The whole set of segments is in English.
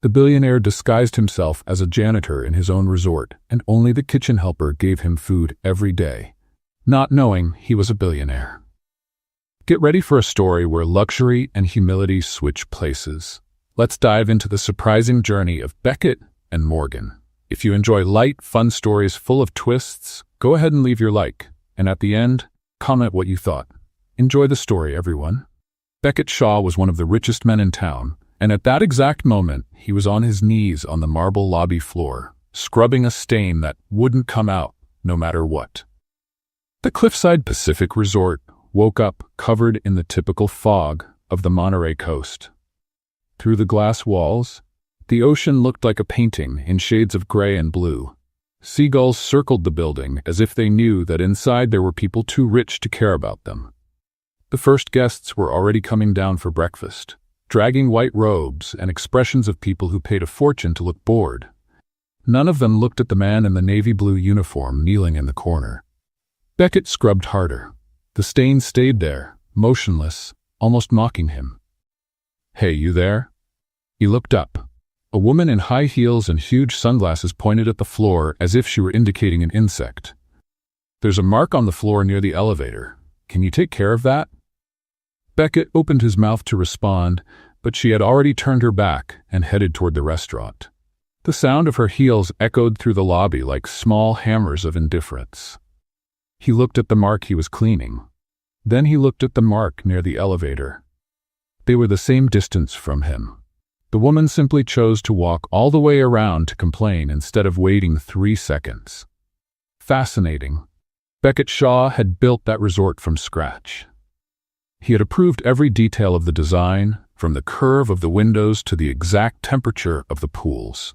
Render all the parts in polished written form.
The billionaire disguised himself as a janitor in his own resort, and only the kitchen helper gave him food every day, not knowing he was a billionaire. Get ready for a story where luxury and humility switch places. Let's dive into the surprising journey of Beckett and Morgan. If you enjoy light, fun stories full of twists, go ahead and leave your like, and at the end, comment what you thought. Enjoy the story, everyone. Beckett Shaw was one of the richest men in town, and at that exact moment, he was on his knees on the marble lobby floor, scrubbing a stain that wouldn't come out no matter what. The Cliffside Pacific Resort woke up covered in the typical fog of the Monterey coast. Through the glass walls, the ocean looked like a painting in shades of gray and blue. Seagulls circled the building as if they knew that inside there were people too rich to care about them. The first guests were already coming down for breakfast, dragging white robes and expressions of people who paid a fortune to look bored. None of them looked at the man in the navy blue uniform kneeling in the corner. Beckett scrubbed harder. The stain stayed there, motionless, almost mocking him. "Hey, you there?" He looked up. A woman in high heels and huge sunglasses pointed at the floor as if she were indicating an insect. "There's a mark on the floor near the elevator. Can you take care of that?" Beckett opened his mouth to respond, but she had already turned her back and headed toward the restaurant. The sound of her heels echoed through the lobby like small hammers of indifference. He looked at the mark he was cleaning. Then he looked at the mark near the elevator. They were the same distance from him. The woman simply chose to walk all the way around to complain instead of waiting 3 seconds. Fascinating. Beckett Shaw had built that resort from scratch. He had approved every detail of the design, from the curve of the windows to the exact temperature of the pools.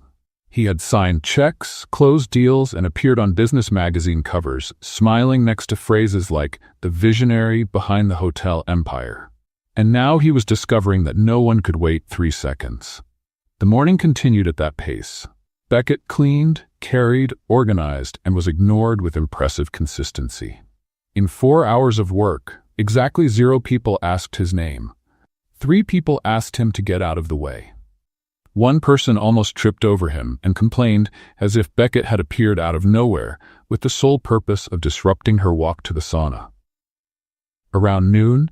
He had signed checks, closed deals, and appeared on business magazine covers, smiling next to phrases like the visionary behind the hotel empire. And now he was discovering that no one could wait 3 seconds. The morning continued at that pace. Beckett cleaned, carried, organized, and was ignored with impressive consistency. In 4 hours of work, exactly 0 people asked his name. 3 people asked him to get out of the way. One person almost tripped over him and complained as if Beckett had appeared out of nowhere with the sole purpose of disrupting her walk to the sauna. Around noon,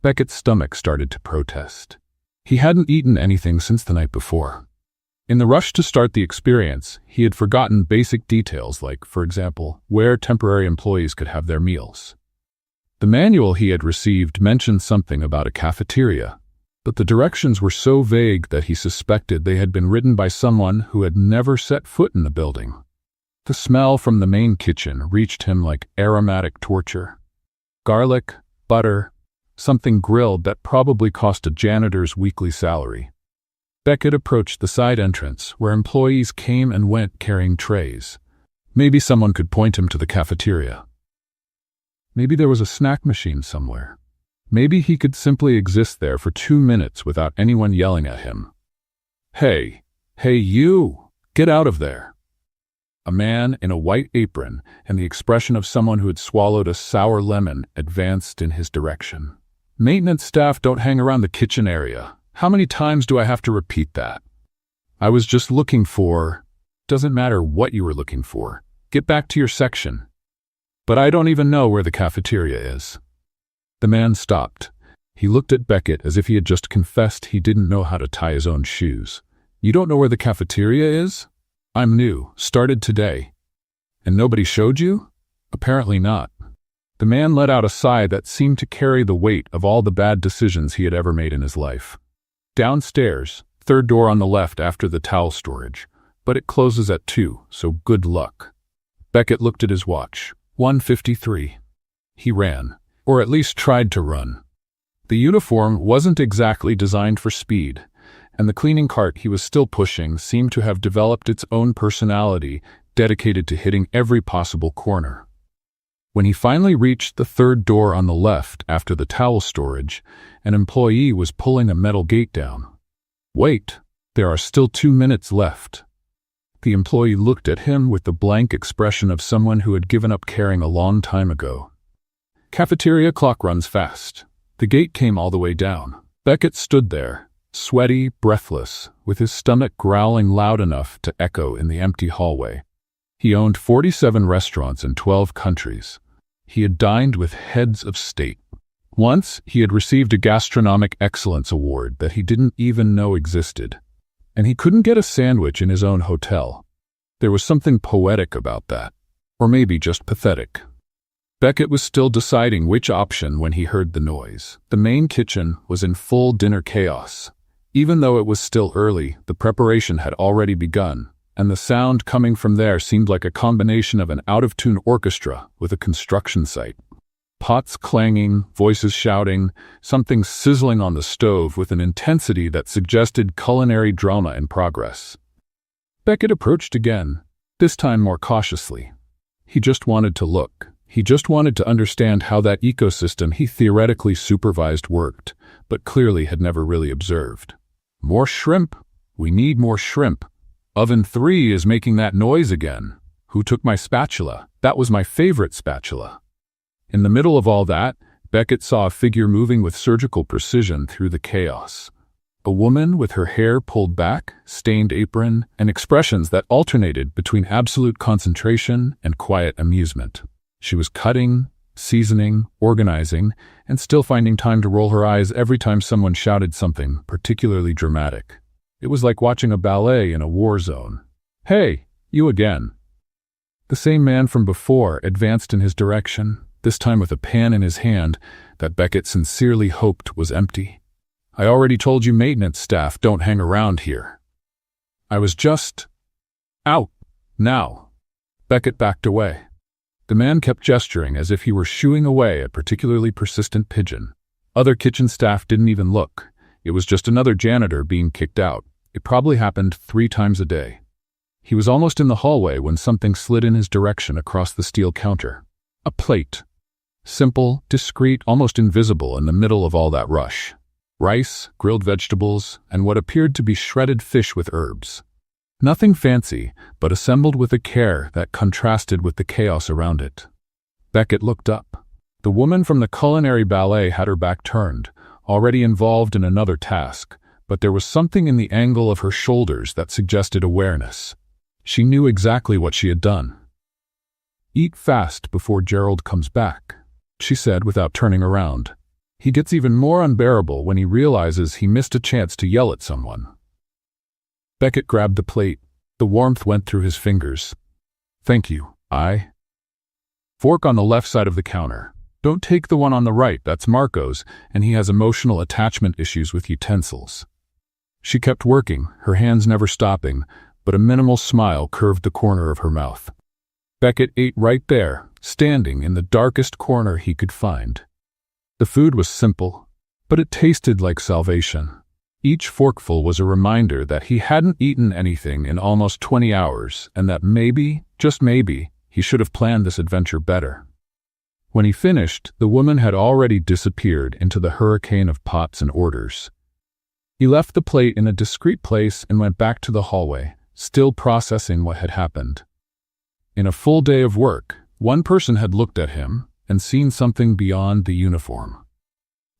Beckett's stomach started to protest. He hadn't eaten anything since the night before. In the rush to start the experience, he had forgotten basic details like, for example, where temporary employees could have their meals. The manual he had received mentioned something about a cafeteria, but the directions were so vague that he suspected they had been written by someone who had never set foot in the building. The smell from the main kitchen reached him like aromatic torture. Garlic, butter, something grilled that probably cost a janitor's weekly salary. Beckett approached the side entrance, where employees came and went carrying trays. Maybe someone could point him to the cafeteria. Maybe there was a snack machine somewhere. Maybe he could simply exist there for 2 minutes without anyone yelling at him. Hey you! Get out of there!" A man in a white apron and the expression of someone who had swallowed a sour lemon advanced in his direction. "Maintenance staff don't hang around the kitchen area. How many times do I have to repeat that? I was just looking for..." "Doesn't matter what you were looking for. Get back to your section." "But I don't even know where the cafeteria is." The man stopped. He looked at Beckett as if he had just confessed he didn't know how to tie his own shoes. "You don't know where the cafeteria is? I'm new, started today." "And nobody showed you?" "Apparently not." The man let out a sigh that seemed to carry the weight of all the bad decisions he had ever made in his life. "Downstairs, 3rd door on the left after the towel storage, but it closes at 2, so good luck." Beckett looked at his watch. 1:53. He ran, or at least tried to run. The uniform wasn't exactly designed for speed, and the cleaning cart he was still pushing seemed to have developed its own personality, dedicated to hitting every possible corner. When he finally reached the 3rd door on the left after the towel storage, an employee was pulling a metal gate down. "Wait, there are still 2 minutes left." The employee looked at him with the blank expression of someone who had given up caring a long time ago. "Cafeteria clock runs fast." The gate came all the way down. Beckett stood there, sweaty, breathless, with his stomach growling loud enough to echo in the empty hallway. He owned 47 restaurants in 12 countries. He had dined with heads of state. Once, he had received a gastronomic excellence award that he didn't even know existed. And he couldn't get a sandwich in his own hotel. There was something poetic about that. Or maybe just pathetic. Beckett was still deciding which option when he heard the noise. The main kitchen was in full dinner chaos. Even though it was still early, the preparation had already begun, and the sound coming from there seemed like a combination of an out-of-tune orchestra with a construction site. Pots clanging, voices shouting, something sizzling on the stove with an intensity that suggested culinary drama in progress. Beckett approached again, this time more cautiously. He just wanted to look. He just wanted to understand how that ecosystem he theoretically supervised worked, but clearly had never really observed. More shrimp. We need more shrimp. Oven 3 is making that noise again. Who took my spatula? That was my favorite spatula. In the middle of all that, Beckett saw a figure moving with surgical precision through the chaos. A woman with her hair pulled back, stained apron, and expressions that alternated between absolute concentration and quiet amusement. She was cutting, seasoning, organizing, and still finding time to roll her eyes every time someone shouted something particularly dramatic. It was like watching a ballet in a war zone. "Hey, you again." The same man from before advanced in his direction, this time with a pan in his hand that Beckett sincerely hoped was empty. "I already told you maintenance staff don't hang around here." "I was just out now." Beckett backed away. The man kept gesturing as if he were shooing away a particularly persistent pigeon. Other kitchen staff didn't even look. It was just another janitor being kicked out. It probably happened 3 times a day. He was almost in the hallway when something slid in his direction across the steel counter. A plate. Simple, discreet, almost invisible in the middle of all that rush. Rice, grilled vegetables, and what appeared to be shredded fish with herbs. Nothing fancy, but assembled with a care that contrasted with the chaos around it. Beckett looked up. The woman from the culinary ballet had her back turned, already involved in another task, but there was something in the angle of her shoulders that suggested awareness. She knew exactly what she had done. "Eat fast before Gerald comes back," she said without turning around. He gets even more unbearable when he realizes he missed a chance to yell at someone. Beckett grabbed the plate. The warmth went through his fingers. "Thank you, Fork on the left side of the counter. Don't take the one on the right, that's Marco's, and he has emotional attachment issues with utensils." She kept working, her hands never stopping, but a minimal smile curved the corner of her mouth. Beckett ate right there, standing in the darkest corner he could find. The food was simple, but it tasted like salvation. Each forkful was a reminder that he hadn't eaten anything in almost 20 hours and that maybe, just maybe, he should have planned this adventure better. When he finished, the woman had already disappeared into the hurricane of pots and orders. He left the plate in a discreet place and went back to the hallway, still processing what had happened. In a full day of work, one person had looked at him and seen something beyond the uniform.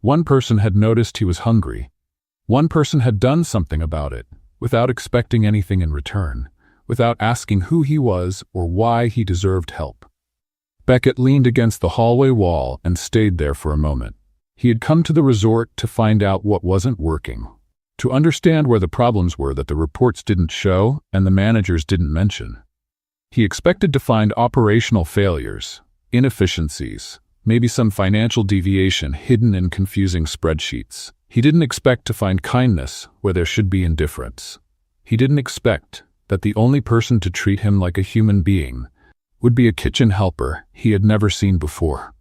One person had noticed he was hungry. One person had done something about it, without expecting anything in return, without asking who he was or why he deserved help. Beckett leaned against the hallway wall and stayed there for a moment. He had come to the resort to find out what wasn't working, to understand where the problems were that the reports didn't show and the managers didn't mention. He expected to find operational failures, inefficiencies, maybe some financial deviation hidden in confusing spreadsheets. He didn't expect to find kindness where there should be indifference. He didn't expect that the only person to treat him like a human being would be a kitchen helper he had never seen before.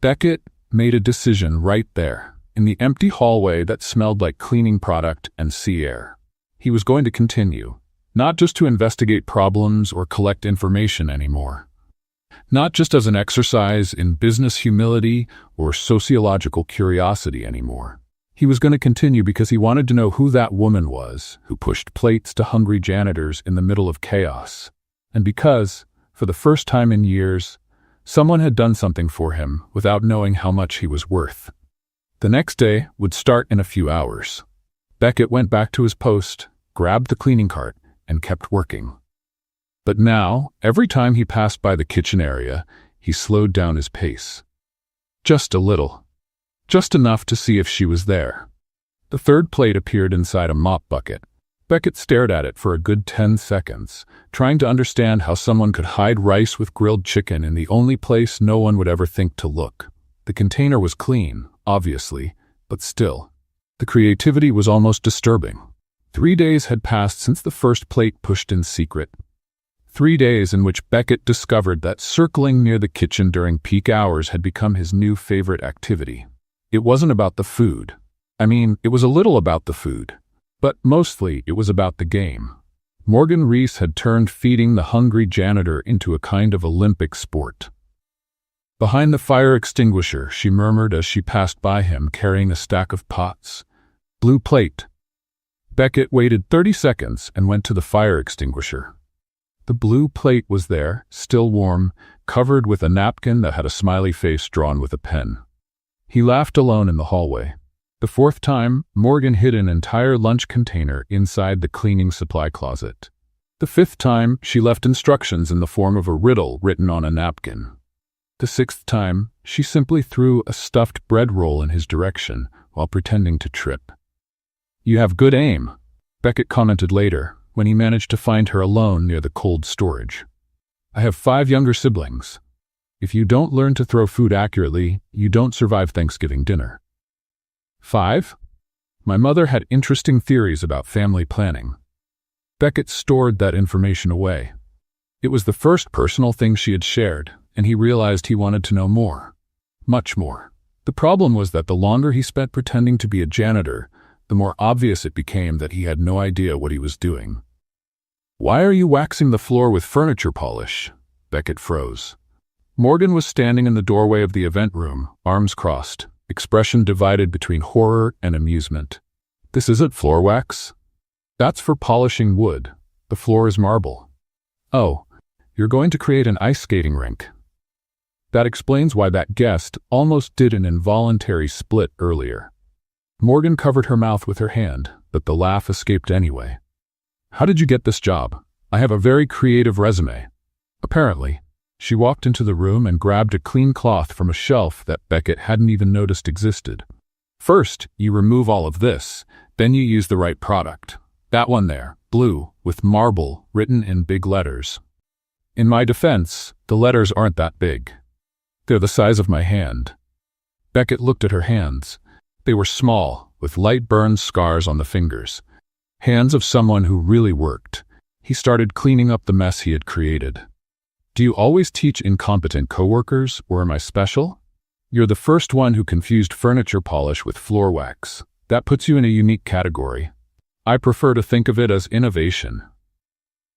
Beckett made a decision right there, in the empty hallway that smelled like cleaning product and sea air. He was going to continue, not just to investigate problems or collect information anymore. Not just as an exercise in business humility or sociological curiosity anymore. He was going to continue because he wanted to know who that woman was who pushed plates to hungry janitors in the middle of chaos. And because, for the first time in years, someone had done something for him without knowing how much he was worth. The next day would start in a few hours. Beckett went back to his post, grabbed the cleaning cart, and kept working. But now, every time he passed by the kitchen area, he slowed down his pace. Just a little. Just enough to see if she was there. The third plate appeared inside a mop bucket. Beckett stared at it for a good 10 seconds, trying to understand how someone could hide rice with grilled chicken in the only place no one would ever think to look. The container was clean, obviously, but still. The creativity was almost disturbing. 3 days had passed since the first plate pushed in secret. 3 days in which Beckett discovered that circling near the kitchen during peak hours had become his new favorite activity. It wasn't about the food. I mean, it was a little about the food. But mostly it was about the game. Morgan Reese had turned feeding the hungry janitor into a kind of Olympic sport. Behind the fire extinguisher, she murmured as she passed by him carrying a stack of pots. Blue plate. Beckett waited 30 seconds and went to the fire extinguisher. The blue plate was there, still warm, covered with a napkin that had a smiley face drawn with a pen. He laughed alone in the hallway. The fourth time, Morgan hid an entire lunch container inside the cleaning supply closet. The fifth time, she left instructions in the form of a riddle written on a napkin. The sixth time, she simply threw a stuffed bread roll in his direction while pretending to trip. "You have good aim," Beckett commented later, when he managed to find her alone near the cold storage. "I have 5 younger siblings. If you don't learn to throw food accurately, you don't survive Thanksgiving dinner." 5? My mother had interesting theories about family planning. Beckett stored that information away. It was the first personal thing she had shared, and he realized he wanted to know more. Much more. The problem was that the longer he spent pretending to be a janitor, the more obvious it became that he had no idea what he was doing. "Why are you waxing the floor with furniture polish?" Beckett froze. Morgan was standing in the doorway of the event room, arms crossed, expression divided between horror and amusement. "This isn't floor wax. That's for polishing wood. The floor is marble." "Oh, you're going to create an ice skating rink." That explains why that guest almost did an involuntary split earlier. Morgan covered her mouth with her hand, but the laugh escaped anyway. "How did you get this job? I have a very creative resume." Apparently. She walked into the room and grabbed a clean cloth from a shelf that Beckett hadn't even noticed existed. "First, you remove all of this, then you use the right product. That one there, blue, with marble, written in big letters." In my defense, the letters aren't that big. They're the size of my hand. Beckett looked at her hands. They were small, with light burned scars on the fingers. Hands of someone who really worked. He started cleaning up the mess he had created. "Do you always teach incompetent coworkers, or am I special? You're the first one who confused furniture polish with floor wax. That puts you in a unique category. I prefer to think of it as innovation.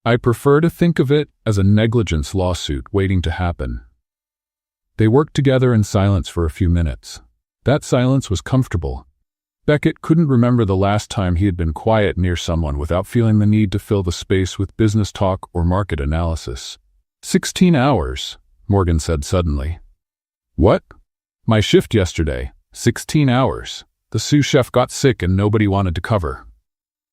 I prefer to think of it as a negligence lawsuit waiting to happen." They worked together in silence for a few minutes. That silence was comfortable. Beckett couldn't remember the last time he had been quiet near someone without feeling the need to fill the space with business talk or market analysis. 16 hours, Morgan said suddenly. "What?" "My shift yesterday. 16 hours. The sous chef got sick and nobody wanted to cover."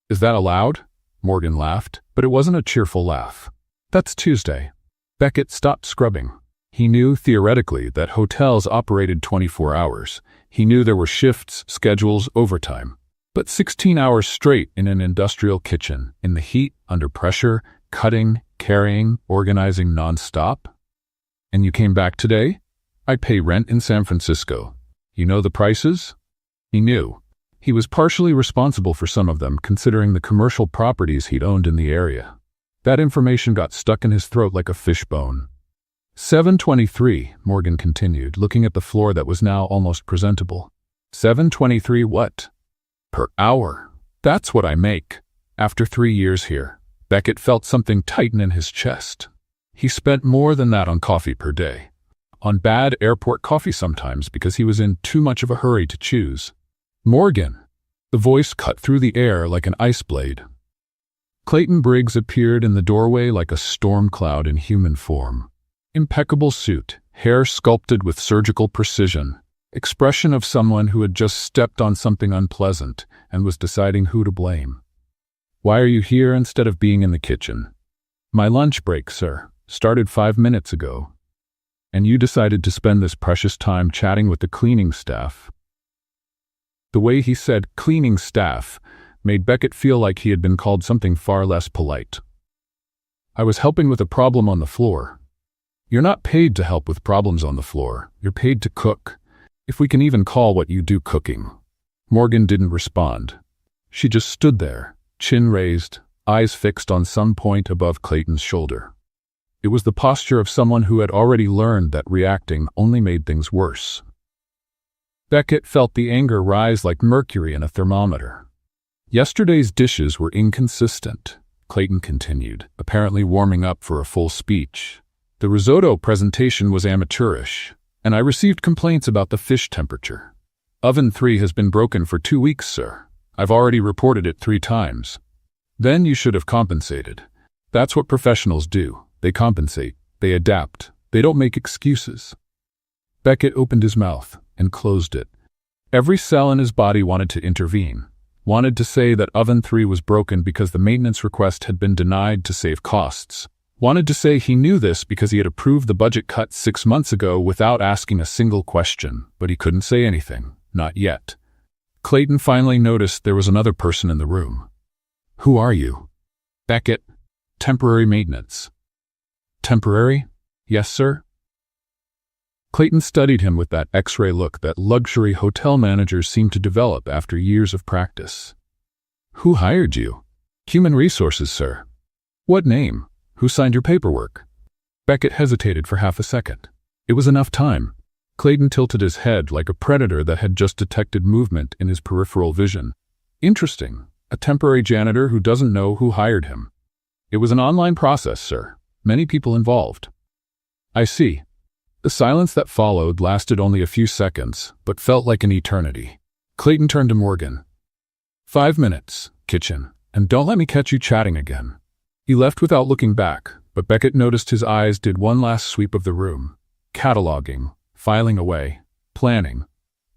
"Is that allowed?" Morgan laughed, but it wasn't a cheerful laugh. "That's Tuesday." Beckett stopped scrubbing. He knew, theoretically, that hotels operated 24 hours. He knew there were shifts, schedules, overtime. But 16 hours straight in an industrial kitchen, in the heat, under pressure, cutting, carrying, organizing non-stop? "And you came back today?" "I pay rent in San Francisco. You know the prices?" He knew. He was partially responsible for some of them, considering the commercial properties he'd owned in the area. That information got stuck in his throat like a fishbone. $7.23, Morgan continued, looking at the floor that was now almost presentable. $7.23 what? Per hour. That's what I make. After 3 years here, Beckett felt something tighten in his chest. He spent more than that on coffee per day. On bad airport coffee sometimes because he was in too much of a hurry to choose. "Morgan!" The voice cut through the air like an ice blade. Clayton Briggs appeared in the doorway like a storm cloud in human form. Impeccable suit, hair sculpted with surgical precision, expression of someone who had just stepped on something unpleasant and was deciding who to blame. "Why are you here instead of being in the kitchen?" "My lunch break, sir, started 5 minutes ago. And you decided to spend this precious time chatting with the cleaning staff." The way he said "cleaning staff" made Beckett feel like he had been called something far less polite. "I was helping with a problem on the floor." "You're not paid to help with problems on the floor. You're paid to cook, if we can even call what you do cooking." Morgan didn't respond. She just stood there, chin raised, eyes fixed on some point above Clayton's shoulder. It was the posture of someone who had already learned that reacting only made things worse. Beckett felt the anger rise like mercury in a thermometer. "Yesterday's dishes were inconsistent," Clayton continued, apparently warming up for a full speech. "The risotto presentation was amateurish, and I received complaints about the fish temperature. Oven 3 has been broken for 2 weeks, sir. I've already reported it 3 times. Then you should have compensated. That's what professionals do. They compensate. They adapt. They don't make excuses." Beckett opened his mouth and closed it. Every cell in his body wanted to intervene, wanted to say that Oven 3 was broken because the maintenance request had been denied to save costs, wanted to say he knew this because he had approved the budget cut 6 months ago without asking a single question, but he couldn't say anything, not yet. Clayton finally noticed there was another person in the room. "Who are you?" "Beckett. Temporary maintenance." "Temporary?" "Yes, sir." Clayton studied him with that X-ray look that luxury hotel managers seem to develop after years of practice. "Who hired you?" "Human resources, sir." "What name? Who signed your paperwork?" Beckett hesitated for half a second. It was enough time. Clayton tilted his head like a predator that had just detected movement in his peripheral vision. "Interesting. A temporary janitor who doesn't know who hired him." "It was an online process, sir. Many people involved." "I see." The silence that followed lasted only a few seconds, but felt like an eternity. Clayton turned to Morgan. 5 minutes, kitchen, and don't let me catch you chatting again." He left without looking back, but Beckett noticed his eyes did one last sweep of the room, cataloging, filing away, planning.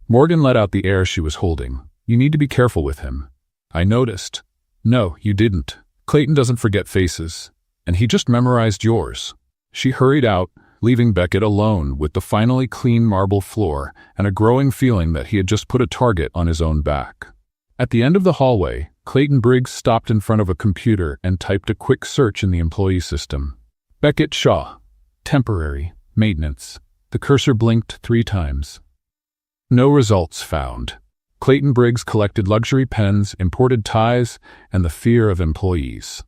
Morgan let out the air she was holding. "You need to be careful with him." "I noticed." "No, you didn't. Clayton doesn't forget faces, and he just memorized yours." She hurried out, leaving Beckett alone with the finally clean marble floor and a growing feeling that he had just put a target on his own back. At the end of the hallway, Clayton Briggs stopped in front of a computer and typed a quick search in the employee system. Beckett Shaw, temporary, maintenance. The cursor blinked 3 times. No results found. Clayton Briggs collected luxury pens, imported ties, and the fear of employees.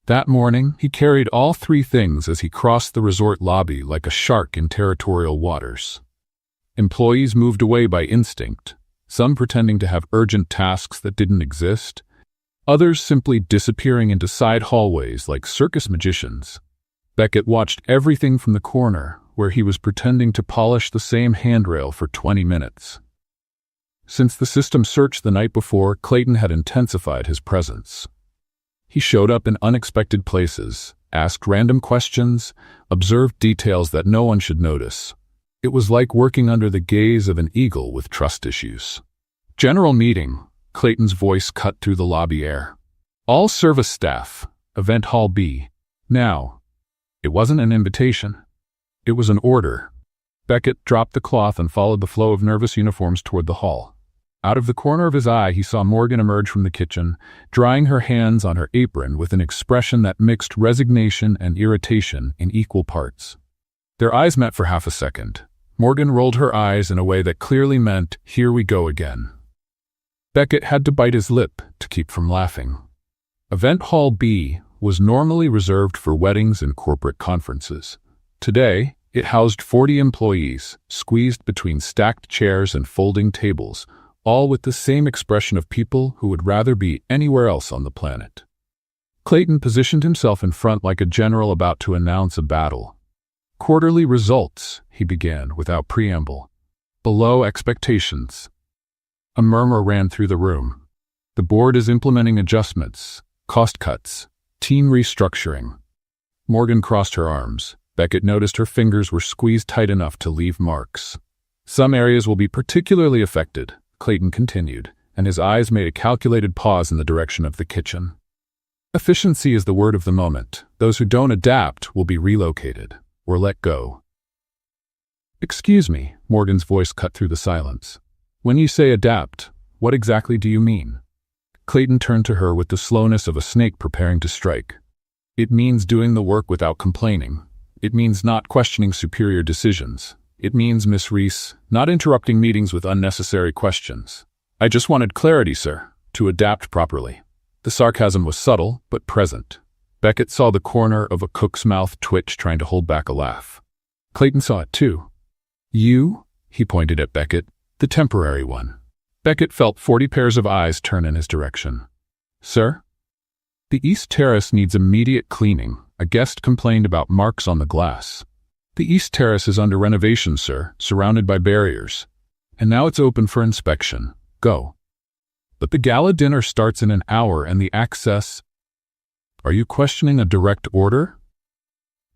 That morning, he carried all 3 things as he crossed the resort lobby like a shark in territorial waters. Employees moved away by instinct, some pretending to have urgent tasks that didn't exist, others simply disappearing into side hallways like circus magicians. Beckett watched everything from the corner, where he was pretending to polish the same handrail for 20 minutes. Since the system search the night before, Clayton had intensified his presence. He showed up in unexpected places, asked random questions, observed details that no one should notice. It was like working under the gaze of an eagle with trust issues. "General meeting," Clayton's voice cut through the lobby air. "All service staff, Event Hall B. Now." It wasn't an invitation. It was an order. Beckett dropped the cloth and followed the flow of nervous uniforms toward the hall. Out of the corner of his eye, he saw Morgan emerge from the kitchen, drying her hands on her apron with an expression that mixed resignation and irritation in equal parts. Their eyes met for half a second. Morgan rolled her eyes in a way that clearly meant, "Here we go again." Beckett had to bite his lip to keep from laughing. Event Hall B was normally reserved for weddings and corporate conferences. Today, it housed 40 employees, squeezed between stacked chairs and folding tables, all with the same expression of people who would rather be anywhere else on the planet. Clayton positioned himself in front like a general about to announce a battle. "Quarterly results," he began without preamble. "Below expectations." A murmur ran through the room. "The board is implementing adjustments, cost cuts, team restructuring." Morgan crossed her arms. Beckett noticed her fingers were squeezed tight enough to leave marks. Some areas will be particularly affected, Clayton continued, and his eyes made a calculated pause in the direction of the kitchen. Efficiency is the word of the moment. Those who don't adapt will be relocated or let go. Excuse me, Morgan's voice cut through the silence. When you say adapt, what exactly do you mean? Clayton turned to her with the slowness of a snake preparing to strike. It means doing the work without complaining. It means not questioning superior decisions. It means, Miss Reese, not interrupting meetings with unnecessary questions. I just wanted clarity, sir, to adapt properly. The sarcasm was subtle, but present. Beckett saw the corner of a cook's mouth twitch, trying to hold back a laugh. Clayton saw it too. You? He pointed at Beckett, the temporary one. Beckett felt 40 pairs of eyes turn in his direction. Sir? The East Terrace needs immediate cleaning. A guest complained about marks on the glass. The East Terrace is under renovation, sir, surrounded by barriers. And now it's open for inspection. Go. But the gala dinner starts in an hour and the access... Are you questioning a direct order?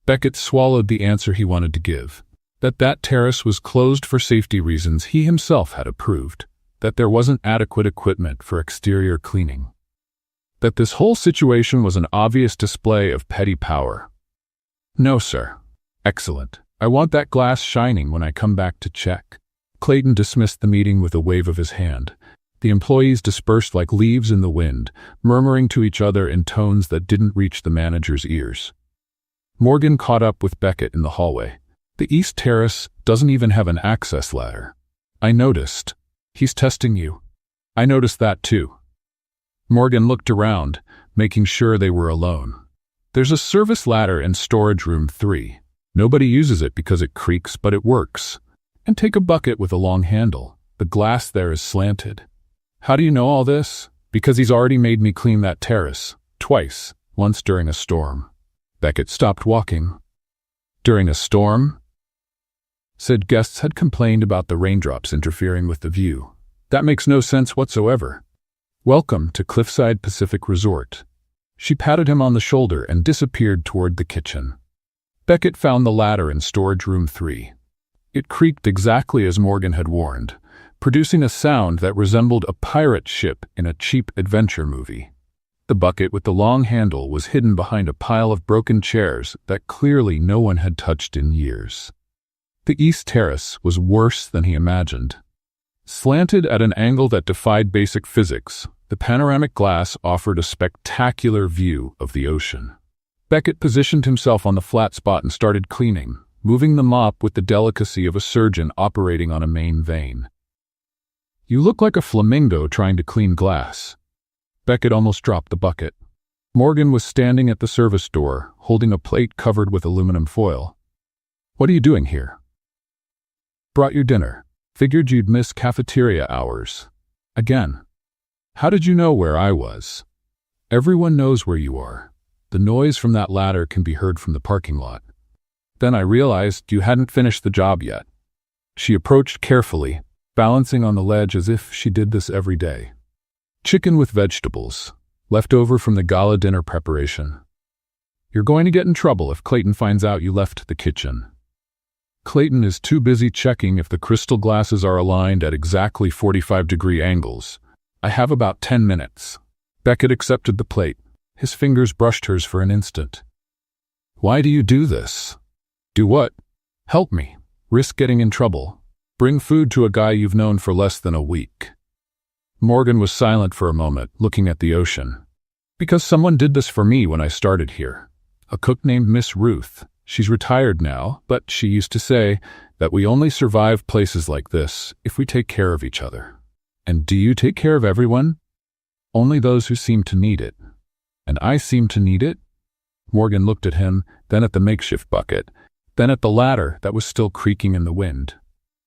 Beckett swallowed the answer he wanted to give. That terrace was closed for safety reasons he himself had approved. That there wasn't adequate equipment for exterior cleaning. That this whole situation was an obvious display of petty power. No, sir. Excellent. I want that glass shining when I come back to check. Clayton dismissed the meeting with a wave of his hand. The employees dispersed like leaves in the wind, murmuring to each other in tones that didn't reach the manager's ears. Morgan caught up with Beckett in the hallway. The East Terrace doesn't even have an access ladder. I noticed. He's testing you. I noticed that too. Morgan looked around, making sure they were alone. There's a service ladder in storage room 3. Nobody uses it because it creaks, but it works. And take a bucket with a long handle. The glass there is slanted. How do you know all this? Because he's already made me clean that terrace. Twice. Once during a storm. Beckett stopped walking. During a storm? Said guests had complained about the raindrops interfering with the view. That makes no sense whatsoever. Welcome to Cliffside Pacific Resort. She patted him on the shoulder and disappeared toward the kitchen. Beckett found the ladder in storage room 3. It creaked exactly as Morgan had warned, producing a sound that resembled a pirate ship in a cheap adventure movie. The bucket with the long handle was hidden behind a pile of broken chairs that clearly no one had touched in years. The East Terrace was worse than he imagined. Slanted at an angle that defied basic physics, the panoramic glass offered a spectacular view of the ocean. Beckett positioned himself on the flat spot and started cleaning, moving the mop with the delicacy of a surgeon operating on a main vein. You look like a flamingo trying to clean glass. Beckett almost dropped the bucket. Morgan was standing at the service door, holding a plate covered with aluminum foil. What are you doing here? Brought your dinner. Figured you'd miss cafeteria hours. Again. How did you know where I was? Everyone knows where you are. The noise from that ladder can be heard from the parking lot. Then I realized you hadn't finished the job yet. She approached carefully, balancing on the ledge as if she did this every day. Chicken with vegetables, left over from the gala dinner preparation. You're going to get in trouble if Clayton finds out you left the kitchen. Clayton is too busy checking if the crystal glasses are aligned at exactly 45-degree angles. I have about 10 minutes. Beckett accepted the plate. His fingers brushed hers for an instant. Why do you do this? Do what? Help me. Risk getting in trouble. Bring food to a guy you've known for less than a week. Morgan was silent for a moment, looking at the ocean. Because someone did this for me when I started here. A cook named Miss Ruth. She's retired now, but she used to say that we only survive places like this if we take care of each other. And do you take care of everyone? Only those who seem to need it. And I seem to need it? Morgan looked at him, then at the makeshift bucket, then at the ladder that was still creaking in the wind.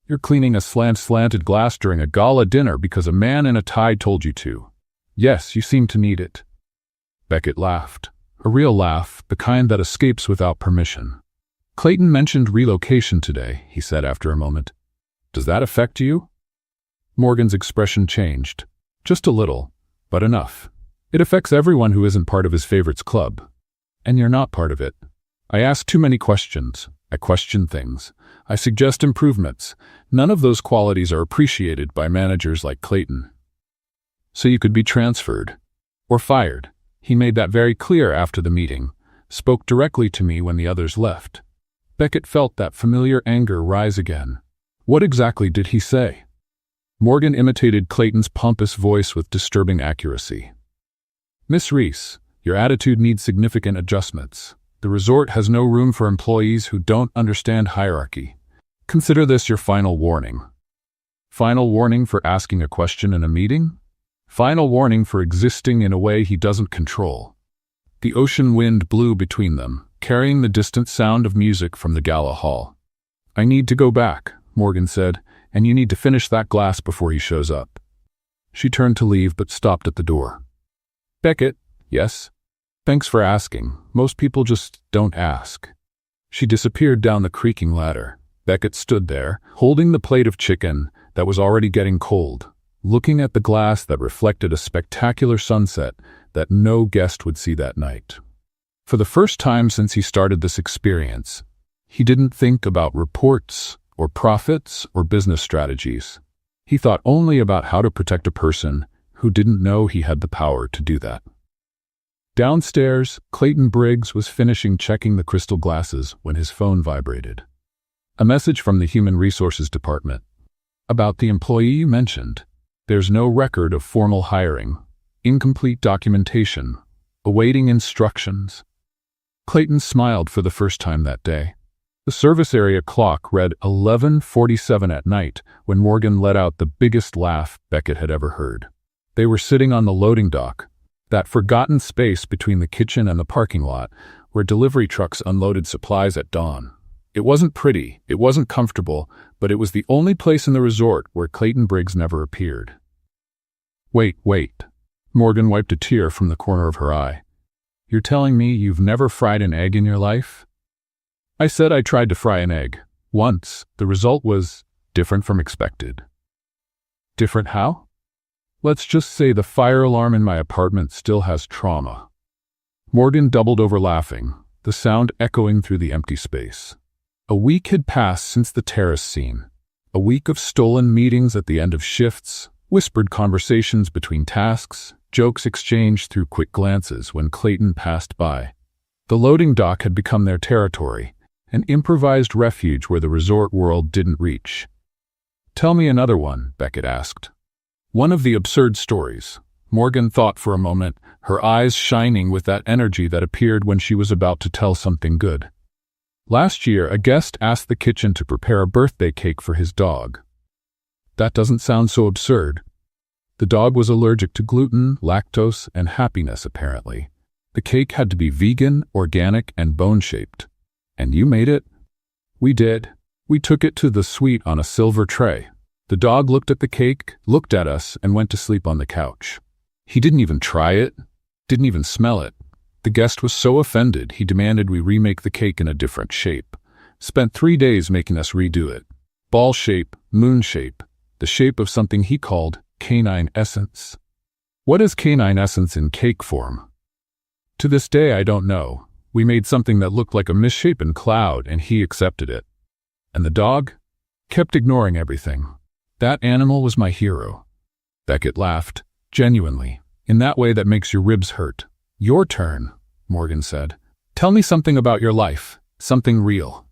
You're cleaning a slanted glass during a gala dinner because a man in a tie told you to. Yes, you seem to need it. Beckett laughed. A real laugh, the kind that escapes without permission. Clayton mentioned relocation today, he said after a moment. Does that affect you? Morgan's expression changed. Just a little, but enough. It affects everyone who isn't part of his favorites club. And you're not part of it. I ask too many questions. I question things. I suggest improvements. None of those qualities are appreciated by managers like Clayton. So you could be transferred. Or fired. He made that very clear after the meeting. Spoke directly to me when the others left. Beckett felt that familiar anger rise again. What exactly did he say? Morgan imitated Clayton's pompous voice with disturbing accuracy. Miss Reese, your attitude needs significant adjustments. The resort has no room for employees who don't understand hierarchy. Consider this your final warning. Final warning for asking a question in a meeting? Final warning for existing in a way he doesn't control. The ocean wind blew between them, carrying the distant sound of music from the gala hall. I need to go back, Morgan said, and you need to finish that glass before he shows up. She turned to leave but stopped at the door. Beckett, yes? Thanks for asking. Most people just don't ask. She disappeared down the creaking ladder. Beckett stood there, holding the plate of chicken that was already getting cold, looking at the glass that reflected a spectacular sunset that no guest would see that night. For the first time since he started this experience, he didn't think about reports or profits or business strategies. He thought only about how to protect a person who didn't know he had the power to do that. Downstairs, Clayton Briggs was finishing checking the crystal glasses when his phone vibrated. A message from the Human Resources Department. About the employee you mentioned. There's no record of formal hiring. Incomplete documentation. Awaiting instructions. Clayton smiled for the first time that day. The service area clock read 11:47 at night when Morgan let out the biggest laugh Beckett had ever heard. They were sitting on the loading dock, that forgotten space between the kitchen and the parking lot, where delivery trucks unloaded supplies at dawn. It wasn't pretty, it wasn't comfortable, but it was the only place in the resort where Clayton Briggs never appeared. Wait. Morgan wiped a tear from the corner of her eye. You're telling me you've never fried an egg in your life? I said I tried to fry an egg. Once. The result was different from expected. Different how? Let's just say the fire alarm in my apartment still has trauma. Morgan doubled over laughing, the sound echoing through the empty space. A week had passed since the terrace scene. A week of stolen meetings at the end of shifts, whispered conversations between tasks, jokes exchanged through quick glances when Clayton passed by. The loading dock had become their territory, an improvised refuge where the resort world didn't reach. Tell me another one, Beckett asked. One of the absurd stories. Morgan thought for a moment, her eyes shining with that energy that appeared when she was about to tell something good. Last year, a guest asked the kitchen to prepare a birthday cake for his dog. That doesn't sound so absurd. The dog was allergic to gluten, lactose, and happiness, apparently. The cake had to be vegan, organic, and bone-shaped. And you made it? We did. We took it to the suite on a silver tray. The dog looked at the cake, looked at us, and went to sleep on the couch. He didn't even try it, didn't even smell it. The guest was so offended, he demanded we remake the cake in a different shape. Spent 3 days making us redo it. Ball shape, moon shape, the shape of something he called canine essence. What is canine essence in cake form? To this day, I don't know. We made something that looked like a misshapen cloud, and he accepted it. And the dog? Kept ignoring everything. That animal was my hero. Beckett laughed, genuinely, in that way that makes your ribs hurt. Your turn, Morgan said. Tell me something about your life, something real.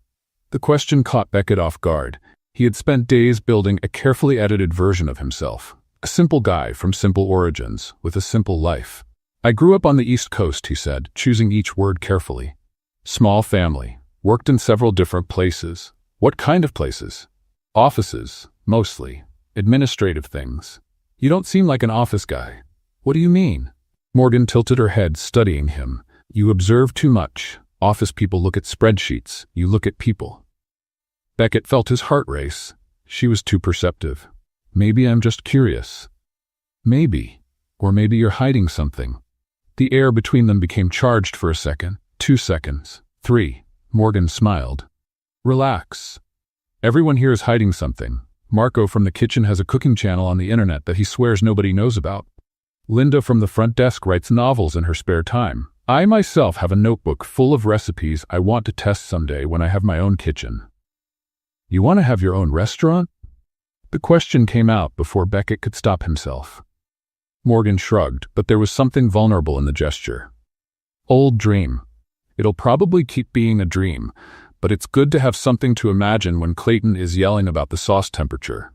The question caught Beckett off guard. He had spent days building a carefully edited version of himself. A simple guy from simple origins, with a simple life. I grew up on the East Coast, he said, choosing each word carefully. Small family. Worked in several different places. What kind of places? Offices, mostly. Administrative things. You don't seem like an office guy. What do you mean? Morgan tilted her head, studying him. You observe too much. Office people look at spreadsheets. You look at people. Beckett felt his heart race. She was too perceptive. Maybe I'm just curious. Maybe. Or maybe you're hiding something. The air between them became charged for a second. 2 seconds. 3. Morgan smiled. Relax. Everyone here is hiding something. Marco from the kitchen has a cooking channel on the internet that he swears nobody knows about. Linda from the front desk writes novels in her spare time. I myself have a notebook full of recipes I want to test someday when I have my own kitchen. You want to have your own restaurant? The question came out before Beckett could stop himself. Morgan shrugged, but there was something vulnerable in the gesture. Old dream. It'll probably keep being a dream, but it's good to have something to imagine when Clayton is yelling about the sauce temperature.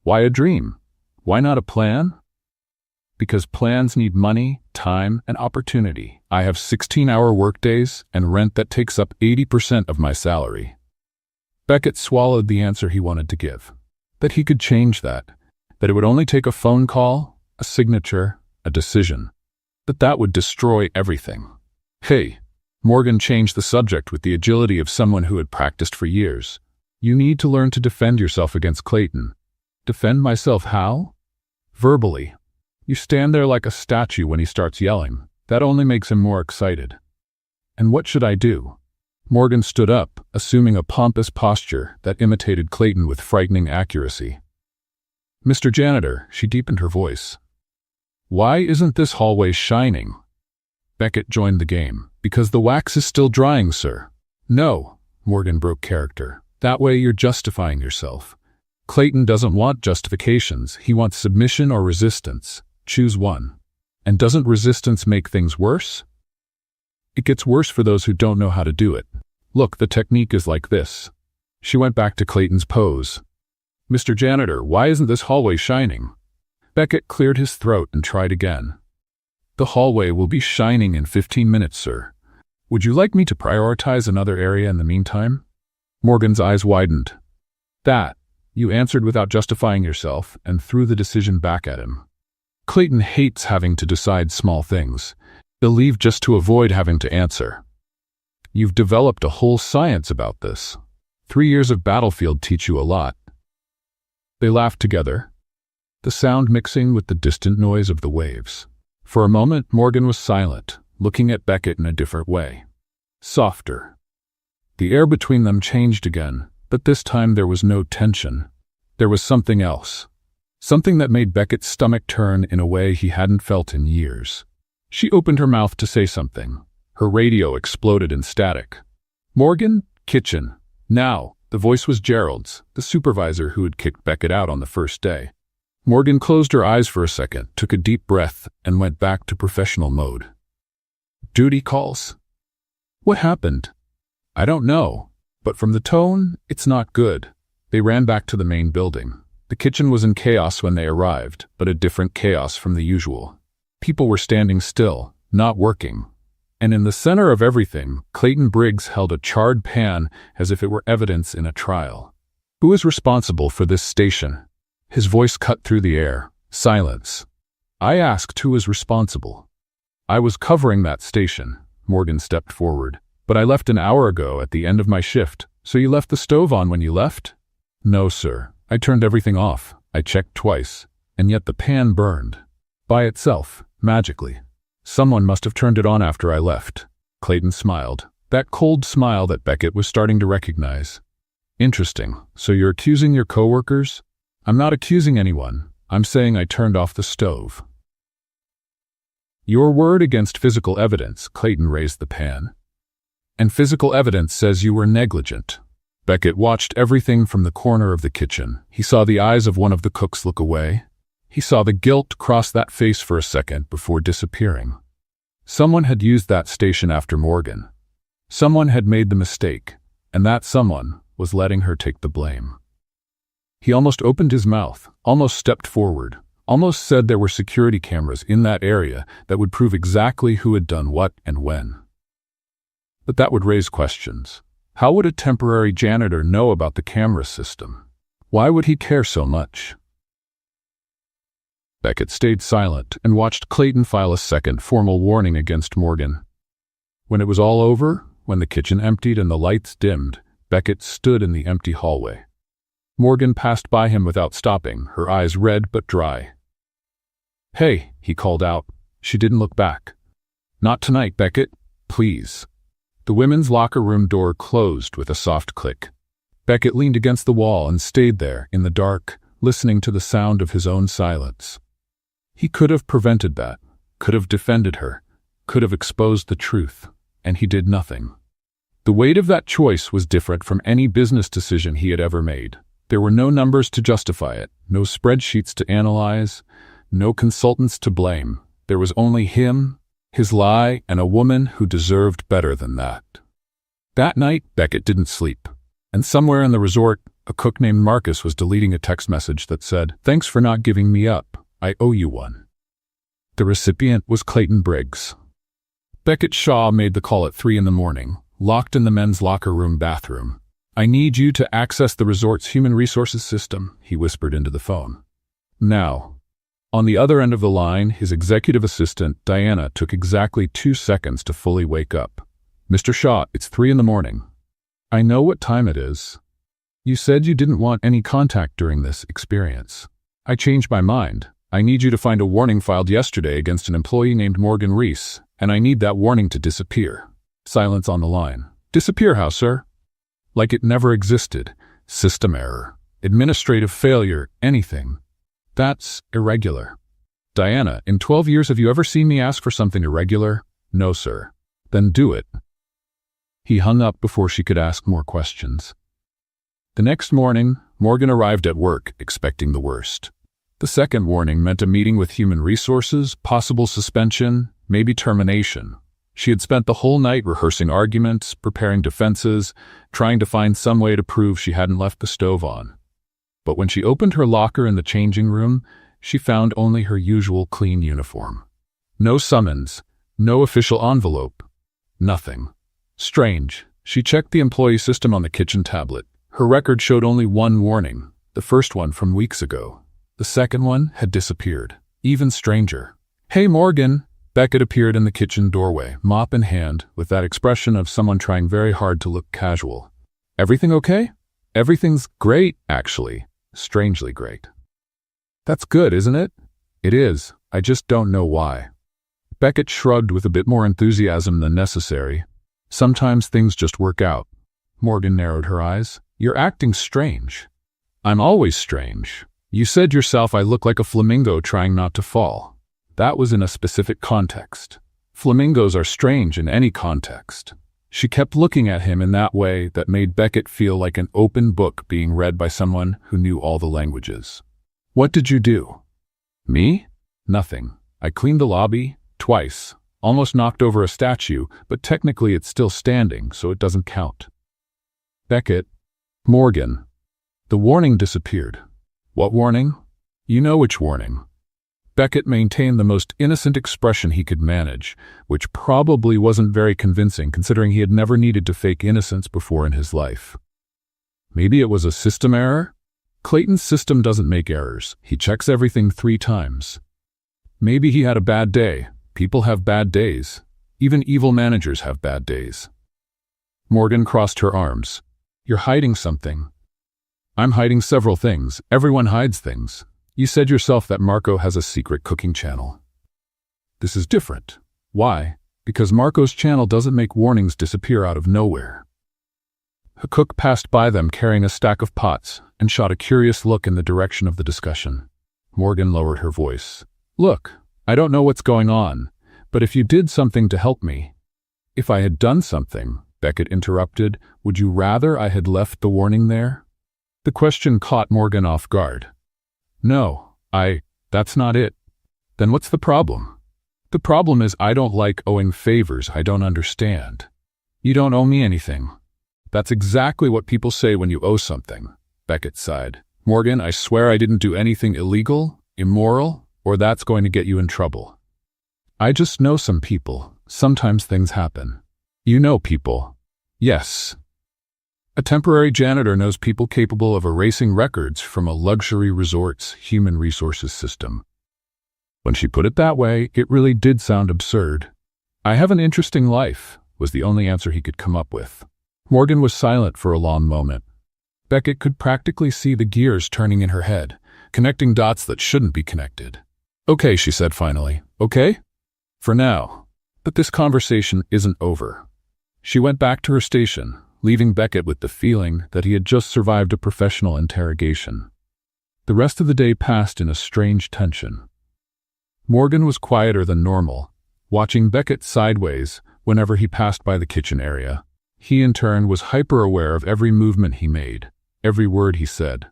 Why a dream? Why not a plan? Because plans need money, time, and opportunity. I have 16-hour workdays and rent that takes up 80% of my salary. Beckett swallowed the answer he wanted to give. That he could change that it would only take a phone call, a signature, a decision. That would destroy everything. Hey, Morgan changed the subject with the agility of someone who had practiced for years. You need to learn to defend yourself against Clayton. Defend myself how? Verbally. You stand there like a statue when he starts yelling. That only makes him more excited. And what should I do? Morgan stood up, assuming a pompous posture that imitated Clayton with frightening accuracy. Mr. Janitor, she deepened her voice. Why isn't this hallway shining? Beckett joined the game. Because the wax is still drying, sir. No, Morgan broke character. That way you're justifying yourself. Clayton doesn't want justifications. He wants submission or resistance. Choose one. And doesn't resistance make things worse? It gets worse for those who don't know how to do it. Look, the technique is like this. She went back to Clayton's pose. Mr. Janitor, why isn't this hallway shining? Beckett cleared his throat and tried again. The hallway will be shining in 15 minutes, sir. Would you like me to prioritize another area in the meantime? Morgan's eyes widened. That, you answered without justifying yourself and threw the decision back at him. Clayton hates having to decide small things. He'll leave just to avoid having to answer. You've developed a whole science about this. 3 years of battlefield teach you a lot. They laughed together, the sound mixing with the distant noise of the waves. For a moment, Morgan was silent, looking at Beckett in a different way. Softer. The air between them changed again, but this time there was no tension. There was something else. Something that made Beckett's stomach turn in a way he hadn't felt in years. She opened her mouth to say something. Her radio exploded in static. Morgan, kitchen. Now, the voice was Gerald's, the supervisor who had kicked Beckett out on the first day. Morgan closed her eyes for a second, took a deep breath, and went back to professional mode. Duty calls? What happened? I don't know, but from the tone, it's not good. They ran back to the main building. The kitchen was in chaos when they arrived, but a different chaos from the usual. People were standing still, not working. And in the center of everything, Clayton Briggs held a charred pan as if it were evidence in a trial. Who is responsible for this station? His voice cut through the air. Silence. I asked who is responsible. I was covering that station. Morgan stepped forward. But I left an hour ago at the end of my shift. So you left the stove on when you left? No, sir. I turned everything off. I checked twice. And yet the pan burned. By itself, magically. Someone must have turned it on after I left. Clayton smiled. That cold smile that Beckett was starting to recognize. Interesting. So you're accusing your coworkers? I'm not accusing anyone. I'm saying I turned off the stove. Your word against physical evidence, Clayton raised the pan. And physical evidence says you were negligent. Beckett watched everything from the corner of the kitchen. He saw the eyes of one of the cooks look away. He saw the guilt cross that face for a second before disappearing. Someone had used that station after Morgan. Someone had made the mistake, and that someone was letting her take the blame. He almost opened his mouth, almost stepped forward, almost said there were security cameras in that area that would prove exactly who had done what and when. But that would raise questions. How would a temporary janitor know about the camera system? Why would he care so much? Beckett stayed silent and watched Clayton file a second formal warning against Morgan. When it was all over, when the kitchen emptied and the lights dimmed, Beckett stood in the empty hallway. Morgan passed by him without stopping, her eyes red but dry. Hey, he called out. She didn't look back. Not tonight, Beckett. Please. The women's locker room door closed with a soft click. Beckett leaned against the wall and stayed there, in the dark, listening to the sound of his own silence. He could have prevented that, could have defended her, could have exposed the truth, and he did nothing. The weight of that choice was different from any business decision he had ever made. There were no numbers to justify it, no spreadsheets to analyze, no consultants to blame. There was only him, his lie, and a woman who deserved better than that. That night, Beckett didn't sleep, and somewhere in the resort, a cook named Marcus was deleting a text message that said, "Thanks for not giving me up. I owe you one." The recipient was Clayton Briggs. Beckett Shaw made the call at 3 a.m, locked in the men's locker room bathroom. "I need you to access the resort's human resources system," he whispered into the phone. Now. On the other end of the line, his executive assistant, Diana, took exactly 2 seconds to fully wake up. "Mr. Shaw, it's 3 a.m. I know what time it is. You said you didn't want any contact during this experience. I changed my mind. I need you to find a warning filed yesterday against an employee named Morgan Reese, and I need that warning to disappear." Silence on the line. "Disappear how, sir?" Like it never existed. System error. Administrative failure. Anything. That's irregular. "Diana, in 12 years have you ever seen me ask for something irregular?" "No, sir." "Then do it." He hung up before she could ask more questions. The next morning, Morgan arrived at work, expecting the worst. The second warning meant a meeting with human resources, possible suspension, maybe termination. She had spent the whole night rehearsing arguments, preparing defenses, trying to find some way to prove she hadn't left the stove on. But when she opened her locker in the changing room, she found only her usual clean uniform. No summons, no official envelope, nothing. Strange. She checked the employee system on the kitchen tablet. Her record showed only one warning, the first one from weeks ago. The second one had disappeared. Even stranger. "Hey, Morgan!" Beckett appeared in the kitchen doorway, mop in hand, with that expression of someone trying very hard to look casual. "Everything okay?" "Everything's great, actually. Strangely great." "That's good, isn't it?" "It is. I just don't know why." Beckett shrugged with a bit more enthusiasm than necessary. "Sometimes things just work out." Morgan narrowed her eyes. "You're acting strange." "I'm always strange. You said yourself I look like a flamingo trying not to fall. That was in a specific context. Flamingos are strange in any context." She kept looking at him in that way that made Beckett feel like an open book being read by someone who knew all the languages. "What did you do?" "Me? Nothing. I cleaned the lobby, twice. Almost knocked over a statue, but technically it's still standing, so it doesn't count." "Beckett." "Morgan." The warning disappeared. "What warning?" "You know which warning." Beckett maintained the most innocent expression he could manage, which probably wasn't very convincing considering he had never needed to fake innocence before in his life. "Maybe it was a system error?" "Clayton's system doesn't make errors. He checks everything 3 times. "Maybe he had a bad day. People have bad days. Even evil managers have bad days." Morgan crossed her arms. "You're hiding something." "I'm hiding several things. Everyone hides things. You said yourself that Marco has a secret cooking channel." "This is different." "Why?" "Because Marco's channel doesn't make warnings disappear out of nowhere." A cook passed by them carrying a stack of pots and shot a curious look in the direction of the discussion. Morgan lowered her voice. "Look, I don't know what's going on, but if you did something to help me—" "If I had done something," Beckett interrupted, "would you rather I had left the warning there?" The question caught Morgan off guard. "No, that's not it." "Then what's the problem?" "The problem is I don't like owing favors I don't understand." "You don't owe me anything." "That's exactly what people say when you owe something," Beckett sighed. "Morgan, I swear I didn't do anything illegal, immoral, or that's going to get you in trouble." "I just know some people. Sometimes things happen." "You know people?" "Yes." A temporary janitor knows people capable of erasing records from a luxury resort's human resources system. When she put it that way, it really did sound absurd. "I have an interesting life," was the only answer he could come up with. Morgan was silent for a long moment. Beckett could practically see the gears turning in her head, connecting dots that shouldn't be connected. "Okay," she said finally. "Okay? For now. But this conversation isn't over." She went back to her station, leaving Beckett with the feeling that he had just survived a professional interrogation. The rest of the day passed in a strange tension. Morgan was quieter than normal, watching Beckett sideways whenever he passed by the kitchen area. He, in turn, was hyper-aware of every movement he made, every word he said.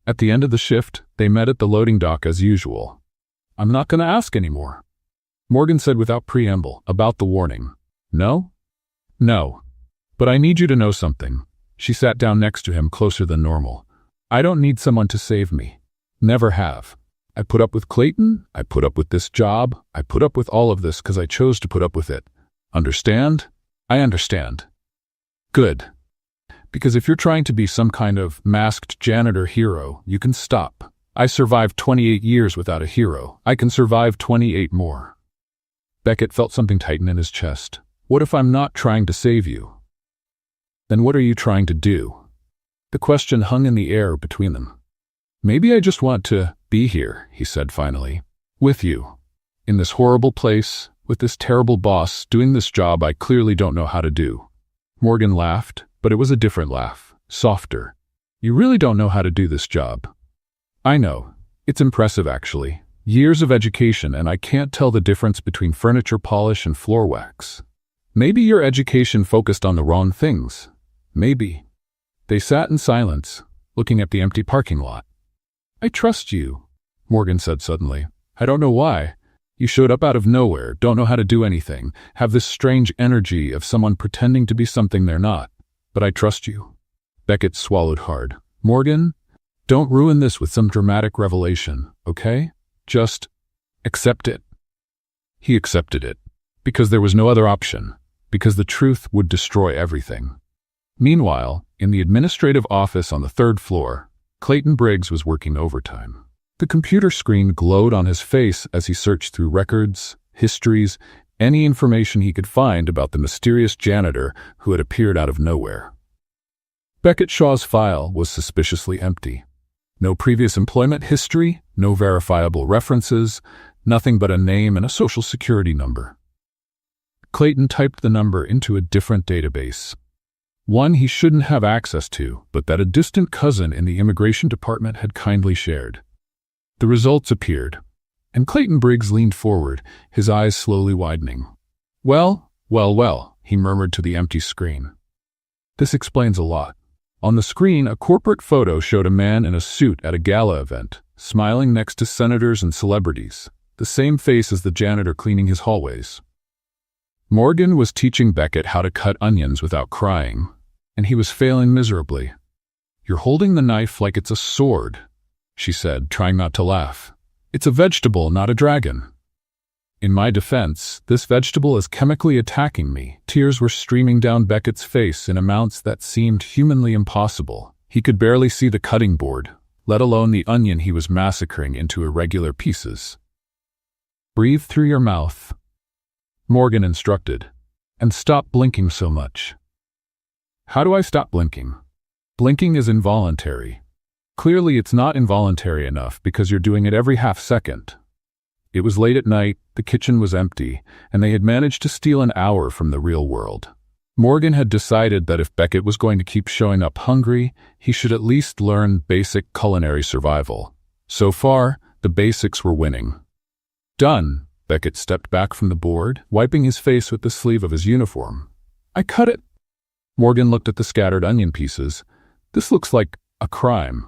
At the end of the shift, they met at the loading dock as usual. "I'm not going to ask anymore," Morgan said without preamble, about the warning. "No?" "No. But I need you to know something." She sat down next to him, closer than normal. "I don't need someone to save me. Never have. I put up with Clayton, I put up with this job, I put up with all of this because I chose to put up with it. Understand? I understand." "Good. Because if you're trying to be some kind of masked janitor hero, you can stop. I survived 28 years without a hero. I can survive 28 more." Beckett felt something tighten in his chest. "What if I'm not trying to save you? Then what are you trying to do?" The question hung in the air between them. "Maybe I just want to be here," he said finally. "With you. In this horrible place, with this terrible boss, doing this job I clearly don't know how to do." Morgan laughed, but it was a different laugh, softer. "You really don't know how to do this job." "I know. It's impressive, actually. Years of education, and I can't tell the difference between furniture polish and floor wax. Maybe your education focused on the wrong things. Maybe." They sat in silence, looking at the empty parking lot. "I trust you," Morgan said suddenly. "I don't know why. You showed up out of nowhere, don't know how to do anything, have this strange energy of someone pretending to be something they're not. But I trust you." Beckett swallowed hard. "Morgan, don't ruin this with some dramatic revelation, okay? Just accept it." He accepted it, because there was no other option, because the truth would destroy everything. Meanwhile, in the administrative office on the 3rd floor, Clayton Briggs was working overtime. The computer screen glowed on his face as he searched through records, histories, any information he could find about the mysterious janitor who had appeared out of nowhere. Beckett Shaw's file was suspiciously empty. No previous employment history, no verifiable references, nothing but a name and a social security number. Clayton typed the number into a different database. One he shouldn't have access to, but that a distant cousin in the immigration department had kindly shared. The results appeared, and Clayton Briggs leaned forward, his eyes slowly widening. Well, he murmured to the empty screen. "This explains a lot." On the screen, a corporate photo showed a man in a suit at a gala event, smiling next to senators and celebrities, the same face as the janitor cleaning his hallways. Morgan was teaching Beckett how to cut onions without crying, and he was failing miserably. "You're holding the knife like it's a sword," she said, trying not to laugh. "It's a vegetable, not a dragon." "In my defense, this vegetable is chemically attacking me." Tears were streaming down Beckett's face in amounts that seemed humanly impossible. He could barely see the cutting board, let alone the onion he was massacring into irregular pieces. "Breathe through your mouth," Morgan instructed, "and stop blinking so much." "How do I stop blinking?" "Blinking is involuntary. Clearly it's not involuntary enough because you're doing it every half second." It was late at night, the kitchen was empty, and they had managed to steal an hour from the real world. Morgan had decided that if Beckett was going to keep showing up hungry, he should at least learn basic culinary survival. So far, the basics were winning. "Done." Beckett stepped back from the board, wiping his face with the sleeve of his uniform. "I cut it." Morgan looked at the scattered onion pieces. "This looks like a crime."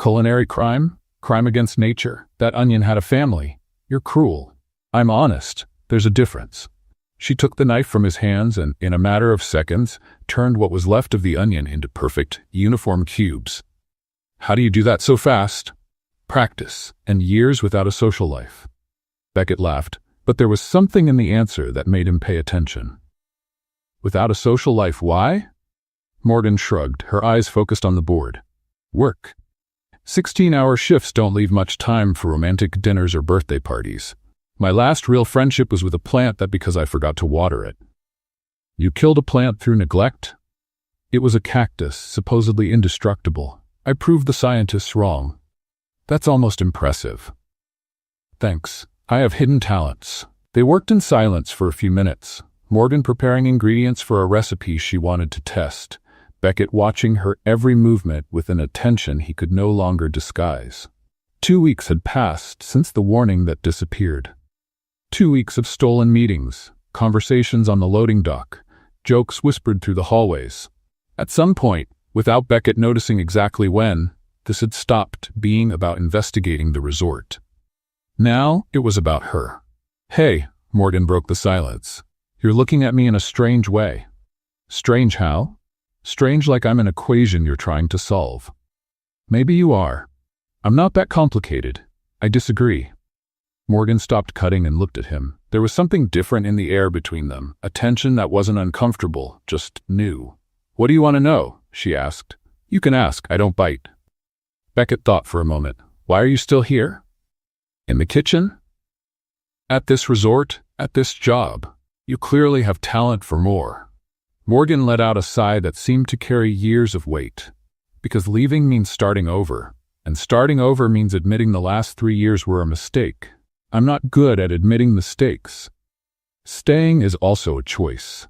"Culinary crime? Crime against nature. That onion had a family. You're cruel." "I'm honest. There's a difference." She took the knife from his hands and, in a matter of seconds, turned what was left of the onion into perfect, uniform cubes. "How do you do that so fast?" "Practice, and years without a social life." Beckett laughed, but there was something in the answer that made him pay attention. "Without a social life, why?" Morgan shrugged, her eyes focused on the board. "Work. 16-hour shifts don't leave much time for romantic dinners or birthday parties. My last real friendship was with a plant that because I forgot to water it." "You killed a plant through neglect?" "It was a cactus, supposedly indestructible. I proved the scientists wrong." "That's almost impressive." "Thanks. I have hidden talents." They worked in silence for a few minutes, Morgan preparing ingredients for a recipe she wanted to test, Beckett watching her every movement with an attention he could no longer disguise. 2 weeks had passed since the warning that disappeared. 2 weeks of stolen meetings, conversations on the loading dock, jokes whispered through the hallways. At some point, without Beckett noticing exactly when, this had stopped being about investigating the resort. Now it was about her. "Hey," Morgan broke the silence. "You're looking at me in a strange way." "Strange how?" "Strange like I'm an equation you're trying to solve." "Maybe you are. I'm not that complicated. I disagree." Morgan stopped cutting and looked at him. There was something different in the air between them, a tension that wasn't uncomfortable, just new. "What do you want to know?" she asked. "You can ask, I don't bite." Beckett thought for a moment. "Why are you still here?" "In the kitchen?" "At this resort, at this job. You clearly have talent for more." Morgan let out a sigh that seemed to carry years of weight. Because leaving means starting over, and starting over means admitting the last 3 years were a mistake. I'm not good at admitting mistakes. Staying is also a choice.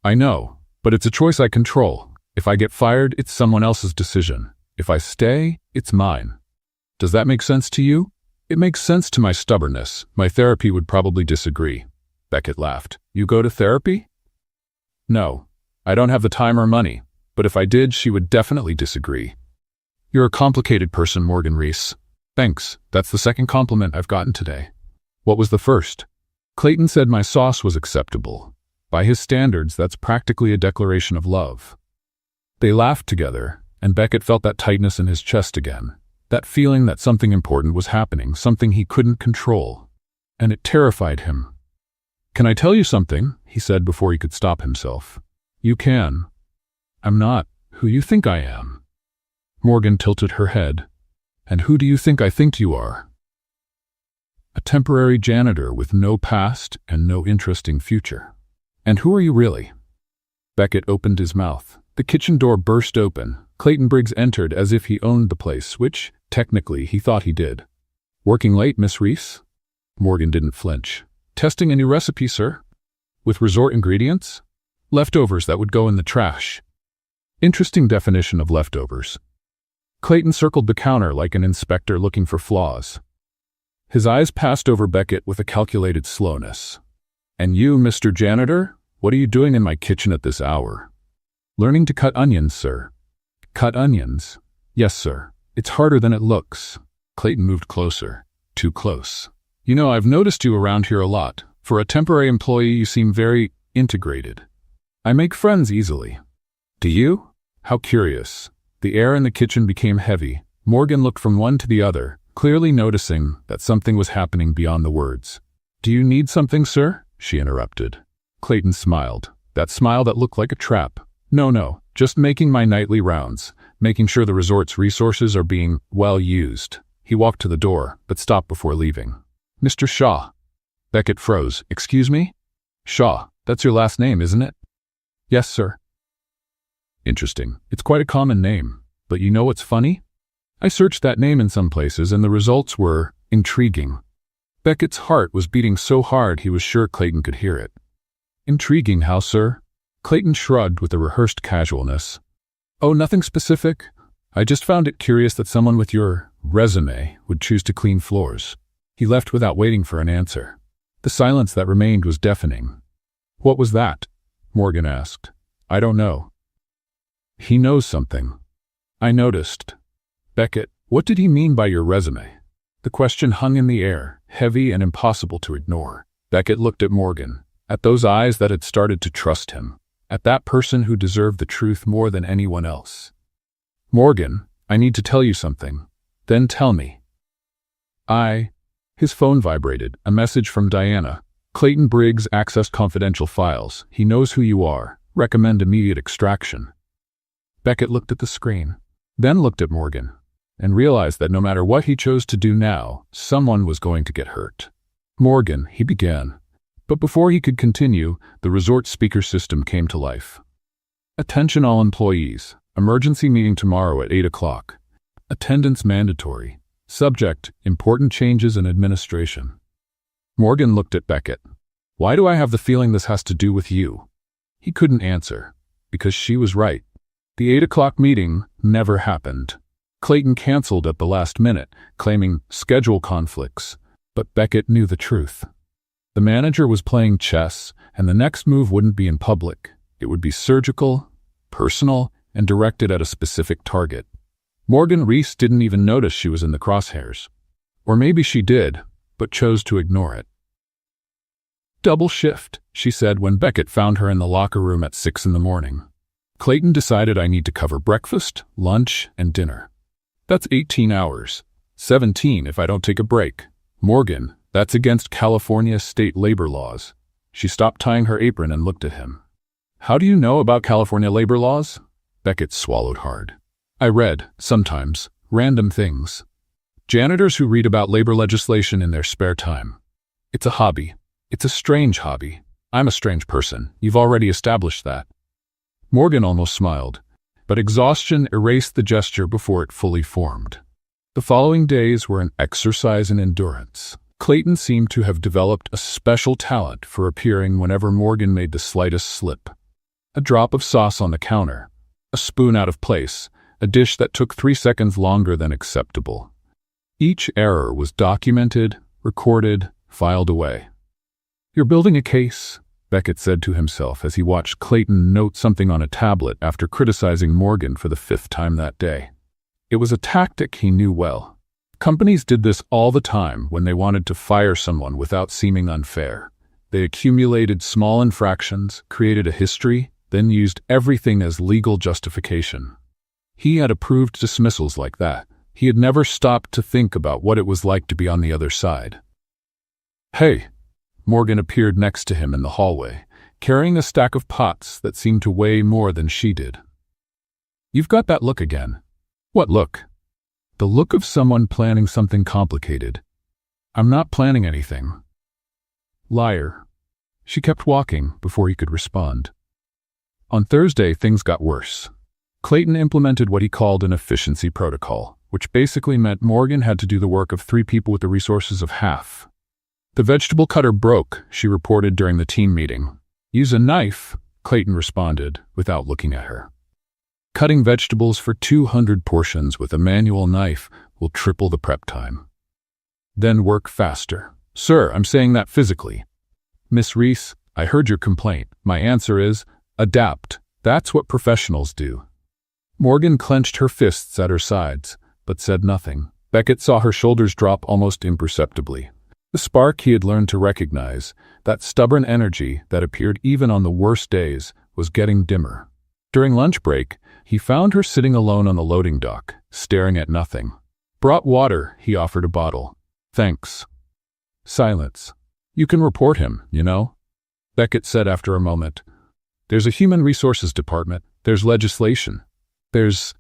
I know, but it's a choice I control. If I get fired, it's someone else's decision. If I stay, it's mine. Does that make sense to you? It makes sense to my stubbornness. My therapy would probably disagree. Beckett laughed. You go to therapy? No, I don't have the time or money, but if I did, she would definitely disagree. You're a complicated person, Morgan Reese. Thanks, that's the second compliment I've gotten today. What was the first? Clayton said my sauce was acceptable. By his standards, that's practically a declaration of love. They laughed together, and Beckett felt that tightness in his chest again. That feeling that something important was happening, something he couldn't control. And it terrified him. Can I tell you something? He said before he could stop himself. You can. I'm not who you think I am. Morgan tilted her head. And who do you think I think you are? A temporary janitor with no past and no interesting future. And who are you really? Beckett opened his mouth. The kitchen door burst open. Clayton Briggs entered as if he owned the place, which, technically, he thought he did. Working late, Miss Reese? Morgan didn't flinch. Testing a new recipe, sir? With resort ingredients? Leftovers that would go in the trash. Interesting definition of leftovers. Clayton circled the counter like an inspector looking for flaws. His eyes passed over Beckett with a calculated slowness. And you, Mr. Janitor, what are you doing in my kitchen at this hour? Learning to cut onions, sir. Cut onions? Yes, sir. It's harder than it looks. Clayton moved closer. Too close. You know, I've noticed you around here a lot. For a temporary employee, you seem very integrated. I make friends easily. Do you? How curious. The air in the kitchen became heavy. Morgan looked from one to the other, clearly noticing that something was happening beyond the words. Do you need something, sir? She interrupted. Clayton smiled. That smile that looked like a trap. No, just making my nightly rounds, making sure the resort's resources are being well used. He walked to the door, but stopped before leaving. Mr. Shaw. Beckett froze. Excuse me? Shaw, that's your last name, isn't it? Yes, sir. Interesting. It's quite a common name. But you know what's funny? I searched that name in some places and the results were intriguing. Beckett's heart was beating so hard he was sure Clayton could hear it. Intriguing how, sir? Clayton shrugged with a rehearsed casualness. Oh, nothing specific. I just found it curious that someone with your resume would choose to clean floors. He left without waiting for an answer. The silence that remained was deafening. What was that? Morgan asked. I don't know. He knows something. I noticed. Beckett, what did he mean by your resume? The question hung in the air, heavy and impossible to ignore. Beckett looked at Morgan, at those eyes that had started to trust him, at that person who deserved the truth more than anyone else. Morgan, I need to tell you something. Then tell me. His phone vibrated, a message from Diana. Clayton Briggs accessed confidential files. He knows who you are. Recommend immediate extraction. Beckett looked at the screen, then looked at Morgan, and realized that no matter what he chose to do now, someone was going to get hurt. Morgan, he began. But before he could continue, the resort speaker system came to life. Attention all employees. Emergency meeting tomorrow at 8 o'clock. Attendance mandatory. Subject, important changes in administration. Morgan looked at Beckett. Why do I have the feeling this has to do with you? He couldn't answer, because she was right. The 8 o'clock meeting never happened. Clayton canceled at the last minute, claiming schedule conflicts, but Beckett knew the truth. The manager was playing chess, and the next move wouldn't be in public. It would be surgical, personal, and directed at a specific target. Morgan Reese didn't even notice she was in the crosshairs. Or maybe she did, but chose to ignore it. "Double shift," she said when Beckett found her in the locker room at 6 in the morning. "Clayton decided I need to cover breakfast, lunch, and dinner. That's 18 hours. 17 if I don't take a break. Morgan, that's against California state labor laws." She stopped tying her apron and looked at him. "How do you know about California labor laws?" Beckett swallowed hard. "I read, sometimes, random things. Janitors who read about labor legislation in their spare time. It's a hobby. It's a strange hobby. I'm a strange person. You've already established that." Morgan almost smiled, but exhaustion erased the gesture before it fully formed. The following days were an exercise in endurance. Clayton seemed to have developed a special talent for appearing whenever Morgan made the slightest slip. A drop of sauce on the counter, a spoon out of place, a dish that took 3 seconds longer than acceptable. Each error was documented, recorded, filed away. "You're building a case," Beckett said to himself as he watched Clayton note something on a tablet after criticizing Morgan for the 5th time that day. It was a tactic he knew well. Companies did this all the time when they wanted to fire someone without seeming unfair. They accumulated small infractions, created a history, then used everything as legal justification. He had approved dismissals like that. He had never stopped to think about what it was like to be on the other side. "Hey," Morgan appeared next to him in the hallway, carrying a stack of pots that seemed to weigh more than she did. "You've got that look again." "What look?" "The look of someone planning something complicated." "I'm not planning anything." "Liar." She kept walking before he could respond. On Thursday, things got worse. Clayton implemented what he called an efficiency protocol, which basically meant Morgan had to do the work of 3 people with the resources of half. "The vegetable cutter broke," she reported during the team meeting. "Use a knife," Clayton responded, without looking at her. "Cutting vegetables for 200 portions with a manual knife will triple the prep time." "Then work faster." "Sir, I'm saying that physically." "Miss Reese, I heard your complaint. My answer is, adapt. That's what professionals do." Morgan clenched her fists at her sides, but said nothing. Beckett saw her shoulders drop almost imperceptibly. The spark he had learned to recognize, that stubborn energy that appeared even on the worst days, was getting dimmer. During lunch break, he found her sitting alone on the loading dock, staring at nothing. "Brought water," he offered a bottle. "Thanks." Silence. "You can report him, you know," Beckett said after a moment. "There's a human resources department. There's legislation. There's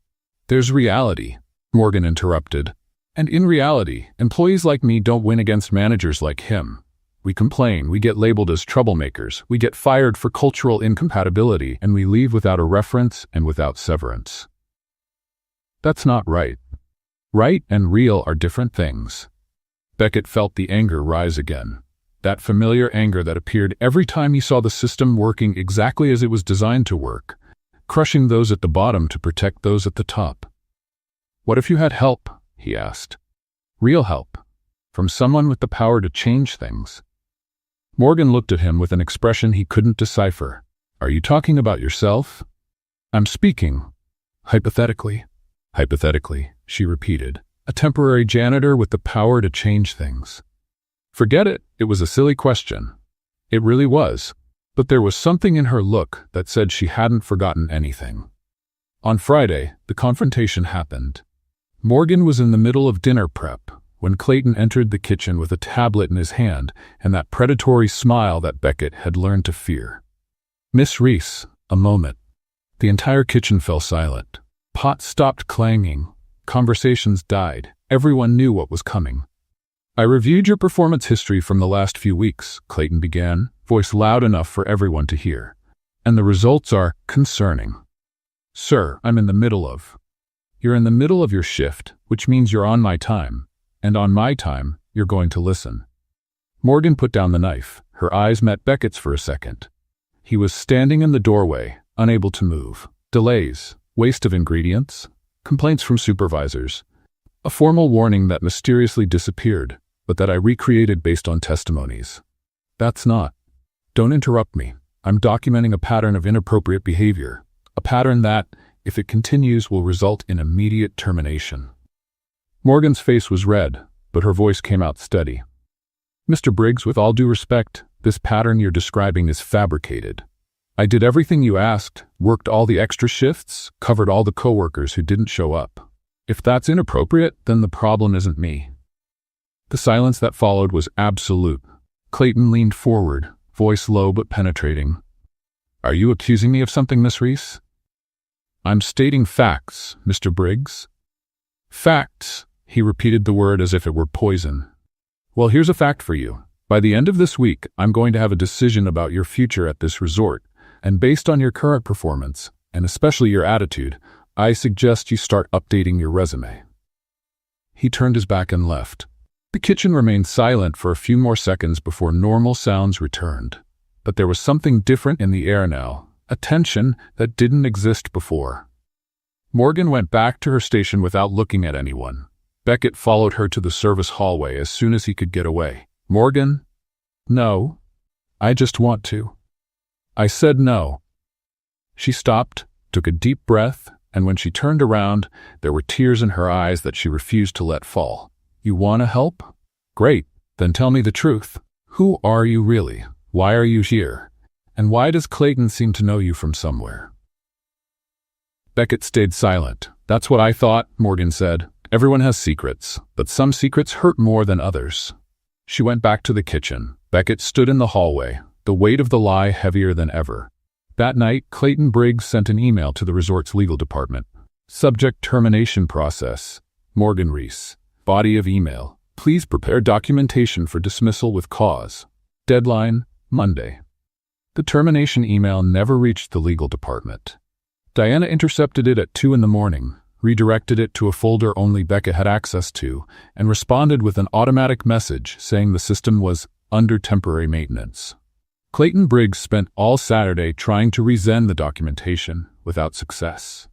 reality," Morgan interrupted. "And in reality, employees like me don't win against managers like him. We complain, we get labeled as troublemakers, we get fired for cultural incompatibility, and we leave without a reference and without severance. That's not right. Right and real are different things." Beckett felt the anger rise again. That familiar anger that appeared every time he saw the system working exactly as it was designed to work, crushing those at the bottom to protect those at the top. "What if you had help?" he asked. "Real help. From someone with the power to change things." Morgan looked at him with an expression he couldn't decipher. "Are you talking about yourself?" "I'm speaking. Hypothetically." "Hypothetically," she repeated. "A temporary janitor with the power to change things." Forget it, it was a silly question. It really was. But there was something in her look that said she hadn't forgotten anything. On Friday, the confrontation happened. Morgan was in the middle of dinner prep when Clayton entered the kitchen with a tablet in his hand and that predatory smile that Beckett had learned to fear. "Miss Reese," a moment. The entire kitchen fell silent. Pots stopped clanging. Conversations died. Everyone knew what was coming. "I reviewed your performance history from the last few weeks," Clayton began, voice loud enough for everyone to hear. "And the results are concerning." "Sir, I'm in the middle of..." "You're in the middle of your shift, which means you're on my time. And on my time, you're going to listen." Morgan put down the knife. Her eyes met Beckett's for a second. He was standing in the doorway, unable to move. Delays, waste of ingredients, complaints from supervisors. A formal warning that mysteriously disappeared, but that I recreated based on testimonies. That's not. Don't interrupt me. I'm documenting a pattern of inappropriate behavior. A pattern that, if it continues, will result in immediate termination. Morgan's face was red, but her voice came out steady. Mr. Briggs, with all due respect, this pattern you're describing is fabricated. I did everything you asked, worked all the extra shifts, covered all the coworkers who didn't show up. If that's inappropriate, then the problem isn't me. The silence that followed was absolute. Clayton leaned forward, voice low but penetrating. Are you accusing me of something, Miss Reese? I'm stating facts, Mr. Briggs. Facts, he repeated the word as if it were poison. Well, here's a fact for you. By the end of this week, I'm going to have a decision about your future at this resort, and based on your current performance, and especially your attitude, I suggest you start updating your resume. He turned his back and left. The kitchen remained silent for a few more seconds before normal sounds returned. But there was something different in the air now, a tension that didn't exist before. Morgan went back to her station without looking at anyone. Beckett followed her to the service hallway as soon as he could get away. Morgan? No. I just want to. I said no. She stopped, took a deep breath, and when she turned around, there were tears in her eyes that she refused to let fall. You want to help? Great, then tell me the truth. Who are you really? Why are you here? And why does Clayton seem to know you from somewhere? Beckett stayed silent. That's what I thought, Morgan said. Everyone has secrets, but some secrets hurt more than others. She went back to the kitchen. Beckett stood in the hallway, the weight of the lie heavier than ever. That night, Clayton Briggs sent an email to the resort's legal department. Subject: termination process. Morgan Reese. Body of email: please prepare documentation for dismissal with cause. Deadline: Monday. The termination email never reached the legal department. Diana intercepted it at 2 a.m, redirected it to a folder only Beckett had access to, and responded with an automatic message saying the system was under temporary maintenance. Clayton Briggs spent all Saturday trying to resend the documentation, without success.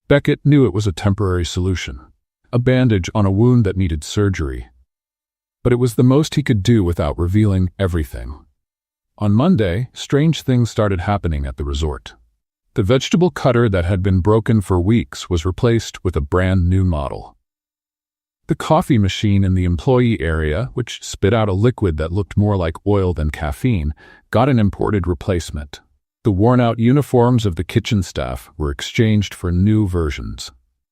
Beckett knew it was a temporary solution, a bandage on a wound that needed surgery. But it was the most he could do without revealing everything. On Monday, strange things started happening at the resort. The vegetable cutter that had been broken for weeks was replaced with a brand new model. The coffee machine in the employee area, which spit out a liquid that looked more like oil than caffeine, got an imported replacement. The worn-out uniforms of the kitchen staff were exchanged for new versions,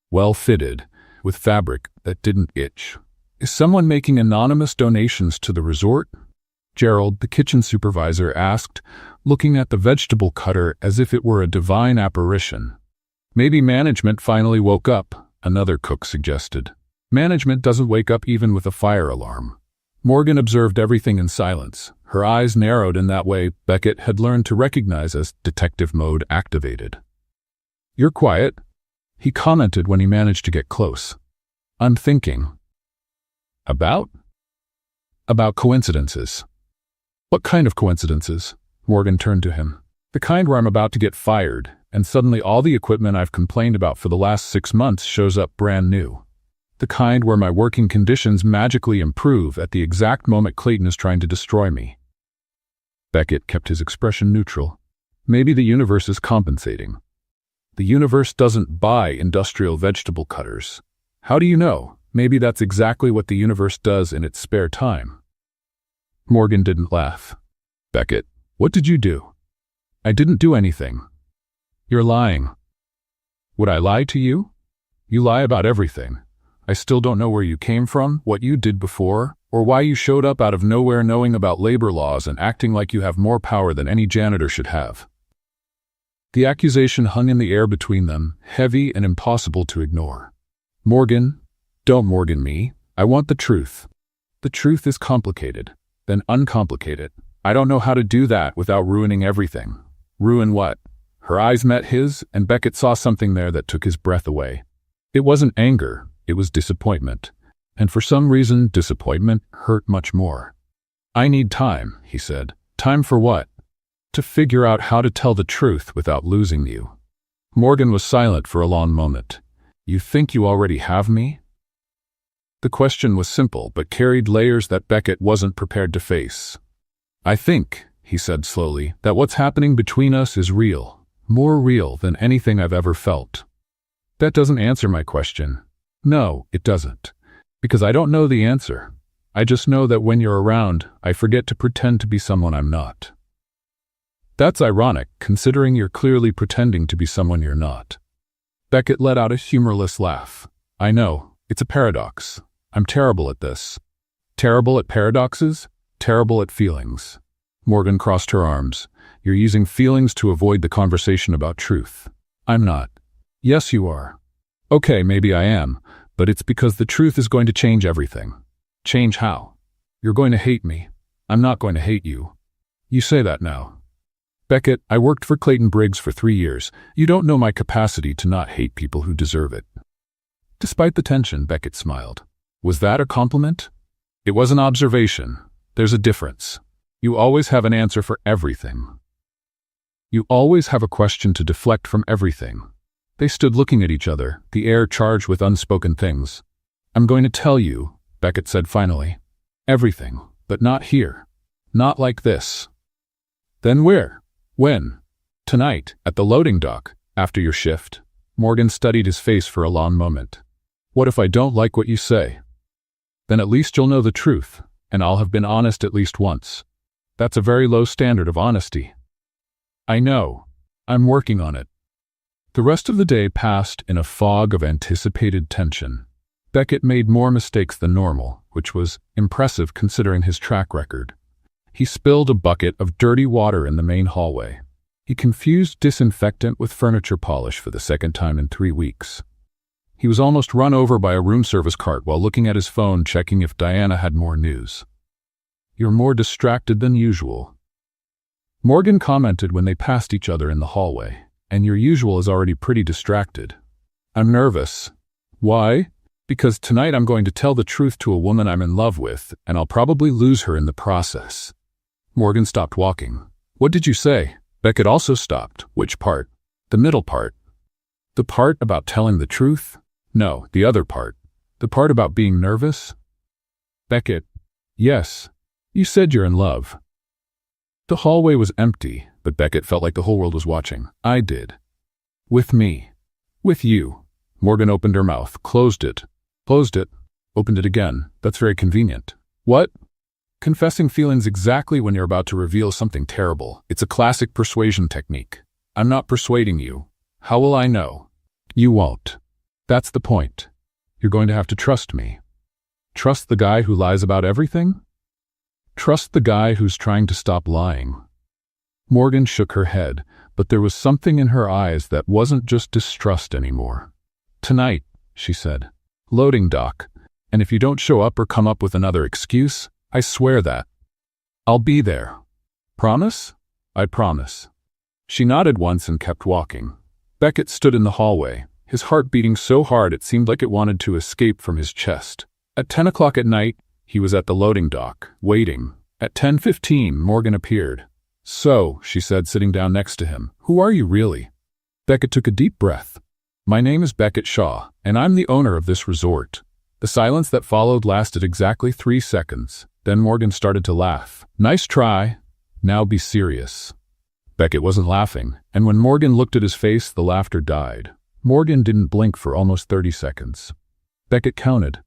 well-fitted, with fabric that didn't itch. Is someone making anonymous donations to the resort? Gerald, the kitchen supervisor, asked, looking at the vegetable cutter as if it were a divine apparition. Maybe management finally woke up, another cook suggested. Management doesn't wake up even with a fire alarm. Morgan observed everything in silence. Her eyes narrowed in that way Beckett had learned to recognize as detective mode activated. You're quiet, he commented when he managed to get close. I'm thinking. About coincidences. What kind of coincidences? Morgan turned to him. The kind where I'm about to get fired, and suddenly all the equipment I've complained about for the last 6 months shows up brand new. The kind where my working conditions magically improve at the exact moment Clayton is trying to destroy me. Beckett kept his expression neutral. Maybe the universe is compensating. The universe doesn't buy industrial vegetable cutters. How do you know? Maybe that's exactly what the universe does in its spare time. Morgan didn't laugh. Beckett, what did you do? I didn't do anything. You're lying. Would I lie to you? You lie about everything. I still don't know where you came from, what you did before, or why you showed up out of nowhere knowing about labor laws and acting like you have more power than any janitor should have. The accusation hung in the air between them, heavy and impossible to ignore. Morgan, don't Morgan me. I want the truth. The truth is complicated. Then uncomplicate it. I don't know how to do that without ruining everything. Ruin what? Her eyes met his, and Beckett saw something there that took his breath away. It wasn't anger, it was disappointment. And for some reason, disappointment hurt much more. I need time, he said. Time for what? To figure out how to tell the truth without losing you. Morgan was silent for a long moment. You think you already have me? The question was simple, but carried layers that Beckett wasn't prepared to face. I think, he said slowly, that what's happening between us is real, more real than anything I've ever felt. That doesn't answer my question. No, it doesn't. Because I don't know the answer. I just know that when you're around, I forget to pretend to be someone I'm not. That's ironic, considering you're clearly pretending to be someone you're not. Beckett let out a humorless laugh. I know, it's a paradox. I'm terrible at this. Terrible at paradoxes? Terrible at feelings. Morgan crossed her arms. You're using feelings to avoid the conversation about truth. I'm not. Yes, you are. Okay, maybe I am, but it's because the truth is going to change everything. Change how? You're going to hate me. I'm not going to hate you. You say that now. Beckett, I worked for Clayton Briggs for 3 years. You don't know my capacity to not hate people who deserve it. Despite the tension, Beckett smiled. Was that a compliment? It was an observation. There's a difference. You always have an answer for everything. You always have a question to deflect from everything. They stood looking at each other, the air charged with unspoken things. I'm going to tell you, Beckett said finally. Everything, but not here. Not like this. Then where? When? Tonight, at the loading dock, after your shift. Morgan studied his face for a long moment. What if I don't like what you say? Then at least you'll know the truth, and I'll have been honest at least once. That's a very low standard of honesty. I know. I'm working on it. The rest of the day passed in a fog of anticipated tension. Beckett made more mistakes than normal, which was impressive considering his track record. He spilled a bucket of dirty water in the main hallway. He confused disinfectant with furniture polish for the second time in 3 weeks. He was almost run over by a room service cart while looking at his phone checking if Diana had more news. You're more distracted than usual. Morgan commented when they passed each other in the hallway, and your usual is already pretty distracted. I'm nervous. Why? Because tonight I'm going to tell the truth to a woman I'm in love with, and I'll probably lose her in the process. Morgan stopped walking. What did you say? Beckett also stopped. Which part? The middle part. The part about telling the truth? No, the other part. The part about being nervous? Beckett. Yes. You said you're in love. The hallway was empty, but Beckett felt like the whole world was watching. I did. With me. With you. Morgan opened her mouth, closed it, opened it again. That's very convenient. What? Confessing feelings exactly when you're about to reveal something terrible. It's a classic persuasion technique. I'm not persuading you. How will I know? You won't. That's the point. You're going to have to trust me. Trust the guy who lies about everything? Trust the guy who's trying to stop lying. Morgan shook her head, but there was something in her eyes that wasn't just distrust anymore. Tonight, she said. Loading dock. And if you don't show up or come up with another excuse, I swear that. I'll be there. Promise? I promise. She nodded once and kept walking. Beckett stood in the hallway, his heart beating so hard it seemed like it wanted to escape from his chest. At 10 o'clock at night, he was at the loading dock, waiting. At 10:15, Morgan appeared. So, she said, sitting down next to him, who are you really? Beckett took a deep breath. My name is Beckett Shaw, and I'm the owner of this resort. The silence that followed lasted exactly 3 seconds. Then Morgan started to laugh. Nice try. Now be serious. Beckett wasn't laughing, and when Morgan looked at his face, the laughter died. Morgan didn't blink for almost 30 seconds. Beckett counted.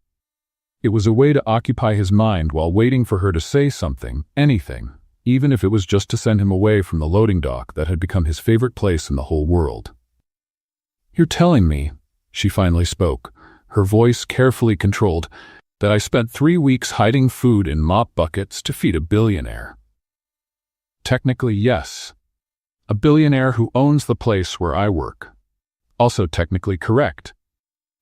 It was a way to occupy his mind while waiting for her to say something, anything, even if it was just to send him away from the loading dock that had become his favorite place in the whole world. You're telling me, she finally spoke, her voice carefully controlled, that I spent 3 weeks hiding food in mop buckets to feed a billionaire. Technically, yes. A billionaire who owns the place where I work. Also technically correct.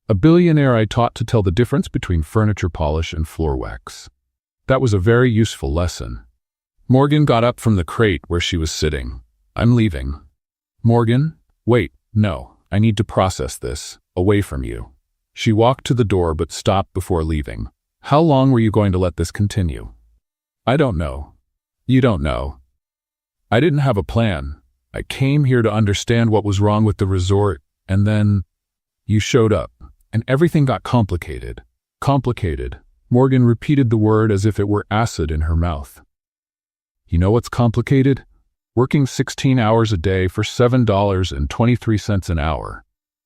A billionaire I taught to tell the difference between furniture polish and floor wax. That was a very useful lesson. Morgan got up from the crate where she was sitting. I'm leaving. Morgan, wait, no, I need to process this, away from you. She walked to the door but stopped before leaving. How long were you going to let this continue? I don't know. You don't know. I didn't have a plan. I came here to understand what was wrong with the resort, and then you showed up, and everything got complicated. Complicated. Morgan repeated the word as if it were acid in her mouth. You know what's complicated? Working 16 hours a day for $7.23 an hour.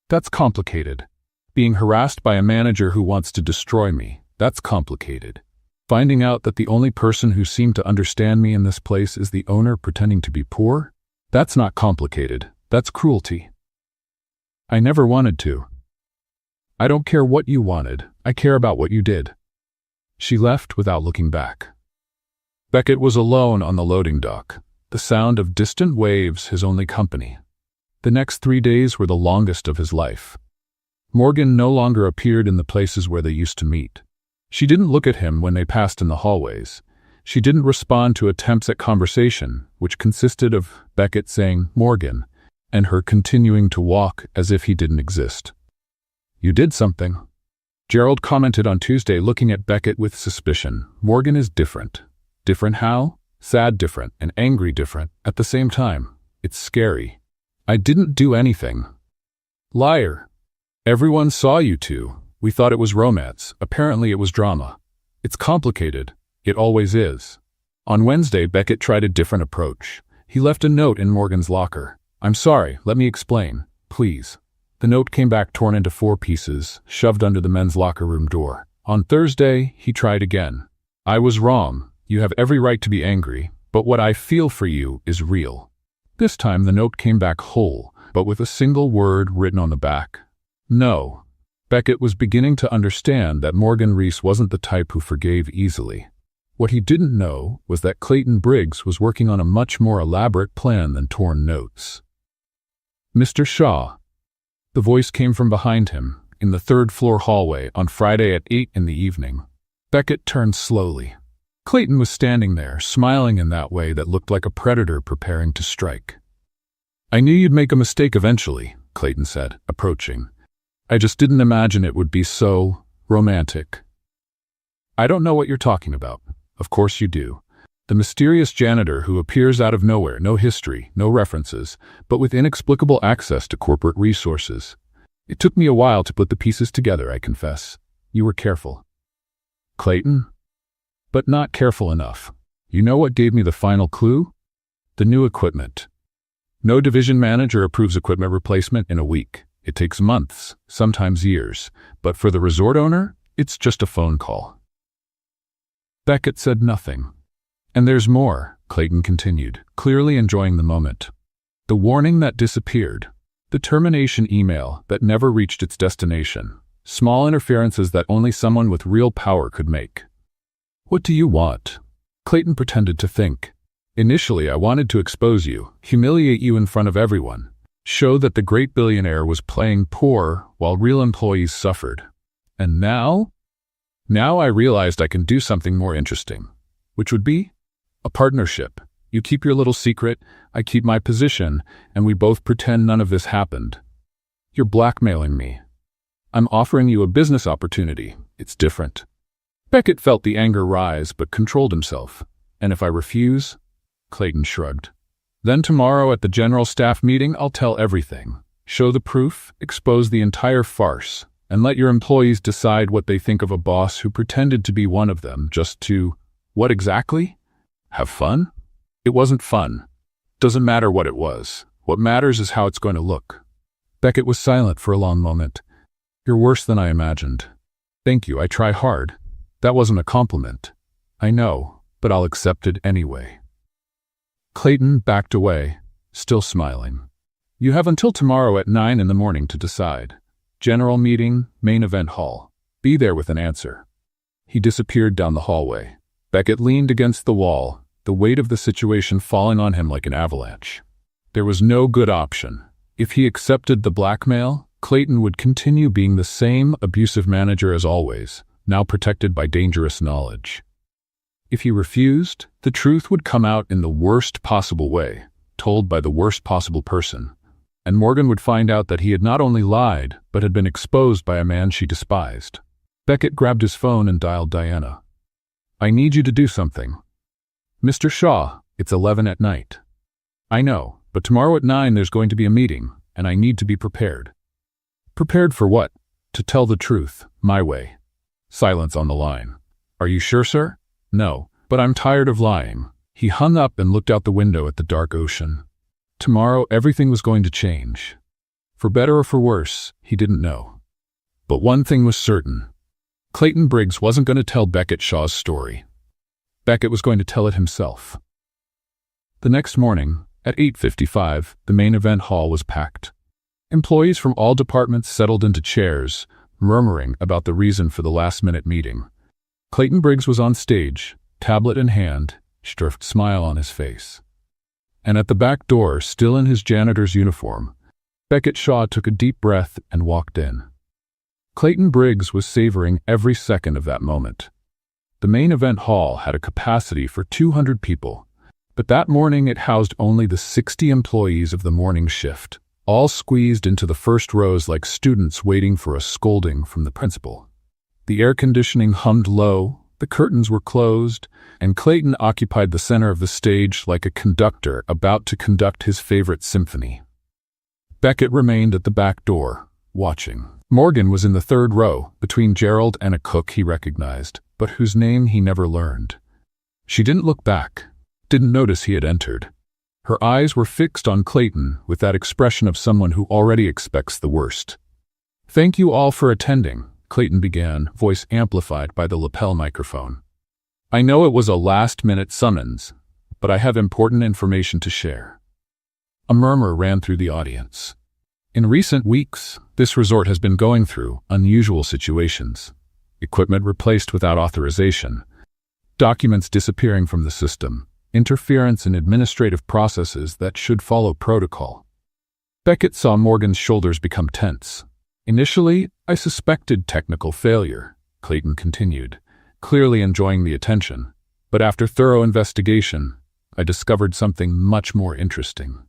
That's complicated. Being harassed by a manager who wants to destroy me. That's complicated. Finding out that the only person who seemed to understand me in this place is the owner pretending to be poor? That's not complicated. That's cruelty. I never wanted to. I don't care what you wanted. I care about what you did. She left without looking back. Beckett was alone on the loading dock. The sound of distant waves his only company. The next 3 days were the longest of his life. Morgan no longer appeared in the places where they used to meet. She didn't look at him when they passed in the hallways. She didn't respond to attempts at conversation, which consisted of Beckett saying, "Morgan," and her continuing to walk as if he didn't exist. "You did something." Gerald commented on Tuesday, looking at Beckett with suspicion. "Morgan is different." Different how? Sad different and angry different at the same time. It's scary. "I didn't do anything." "Liar. Everyone saw you two. We thought it was romance. Apparently it was drama. It's complicated. It always is." On Wednesday, Beckett tried a different approach. He left a note in Morgan's locker. "I'm sorry, let me explain, please." The note came back torn into 4 pieces, shoved under the men's locker room door. On Thursday, he tried again. "I was wrong. You have every right to be angry, but what I feel for you is real." This time the note came back whole, but with a single word written on the back. No. Beckett was beginning to understand that Morgan Reese wasn't the type who forgave easily. What he didn't know was that Clayton Briggs was working on a much more elaborate plan than torn notes. "Mr. Shaw." The voice came from behind him, in the 3rd-floor hallway on Friday at 8 in the evening. Beckett turned slowly. Clayton was standing there, smiling in that way that looked like a predator preparing to strike. "I knew you'd make a mistake eventually," Clayton said, approaching. "I just didn't imagine it would be so romantic." "I don't know what you're talking about." "Of course you do. The mysterious janitor who appears out of nowhere, no history, no references, but with inexplicable access to corporate resources. It took me a while to put the pieces together, I confess. You were careful." "Clayton?" "But not careful enough. You know what gave me the final clue? The new equipment. No division manager approves equipment replacement in a week. It takes months, sometimes years, but for the resort owner, it's just a phone call." Beckett said nothing. "And there's more," Clayton continued, clearly enjoying the moment. "The warning that disappeared. The termination email that never reached its destination. Small interferences that only someone with real power could make." "What do you want?" Clayton pretended to think. "Initially, I wanted to expose you, humiliate you in front of everyone, show that the great billionaire was playing poor while real employees suffered. And now? Now I realized I can do something more interesting, which would be a partnership. You keep your little secret, I keep my position, and we both pretend none of this happened. You're blackmailing me. I'm offering you a business opportunity. It's different." Beckett felt the anger rise but controlled himself. "And if I refuse?" Clayton shrugged. "Then tomorrow at the general staff meeting I'll tell everything. Show the proof, expose the entire farce, and let your employees decide what they think of a boss who pretended to be one of them just to, what exactly? Have fun? It wasn't fun. Doesn't matter what it was. What matters is how it's going to look." Beckett was silent for a long moment. "You're worse than I imagined." "Thank you, I try hard." "That wasn't a compliment." "I know, but I'll accept it anyway." Clayton backed away, still smiling. "You have until tomorrow at 9 in the morning to decide. General meeting, main event hall. Be there with an answer." He disappeared down the hallway. Beckett leaned against the wall, the weight of the situation falling on him like an avalanche. There was no good option. If he accepted the blackmail, Clayton would continue being the same abusive manager as always, now protected by dangerous knowledge. If he refused, the truth would come out in the worst possible way, told by the worst possible person, and Morgan would find out that he had not only lied, but had been exposed by a man she despised. Beckett grabbed his phone and dialed Diana. "I need you to do something." "Mr. Shaw, it's 11 at night." "I know, but tomorrow at 9 there's going to be a meeting, and I need to be prepared." "Prepared for what?" "To tell the truth, my way." Silence on the line. "Are you sure, sir?" "No, but I'm tired of lying." He hung up and looked out the window at the dark ocean. Tomorrow, everything was going to change. For better or for worse, he didn't know. But one thing was certain. Clayton Briggs wasn't going to tell Beckett Shaw's story. Beckett was going to tell it himself. The next morning, at 8:55, the main event hall was packed. Employees from all departments settled into chairs, murmuring about the reason for the last-minute meeting. Clayton Briggs was on stage, tablet in hand, a smile on his face. And at the back door, still in his janitor's uniform, Beckett Shaw took a deep breath and walked in. Clayton Briggs was savoring every second of that moment. The main event hall had a capacity for 200 people, but that morning it housed only the 60 employees of the morning shift, all squeezed into the first rows like students waiting for a scolding from the principal. The air conditioning hummed low, the curtains were closed, and Clayton occupied the center of the stage like a conductor about to conduct his favorite symphony. Beckett remained at the back door, watching. Morgan was in the third row, between Gerald and a cook he recognized, but whose name he never learned. She didn't look back, didn't notice he had entered. Her eyes were fixed on Clayton with that expression of someone who already expects the worst. "Thank you all for attending," Clayton began, voice amplified by the lapel microphone. "I know it was a last-minute summons, but I have important information to share." A murmur ran through the audience. In recent weeks, this resort has been going through unusual situations. Equipment replaced without authorization, documents disappearing from the system, interference in administrative processes that should follow protocol. Beckett saw Morgan's shoulders become tense. "Initially, I suspected technical failure," Clayton continued, clearly enjoying the attention. "But after thorough investigation, I discovered something much more interesting."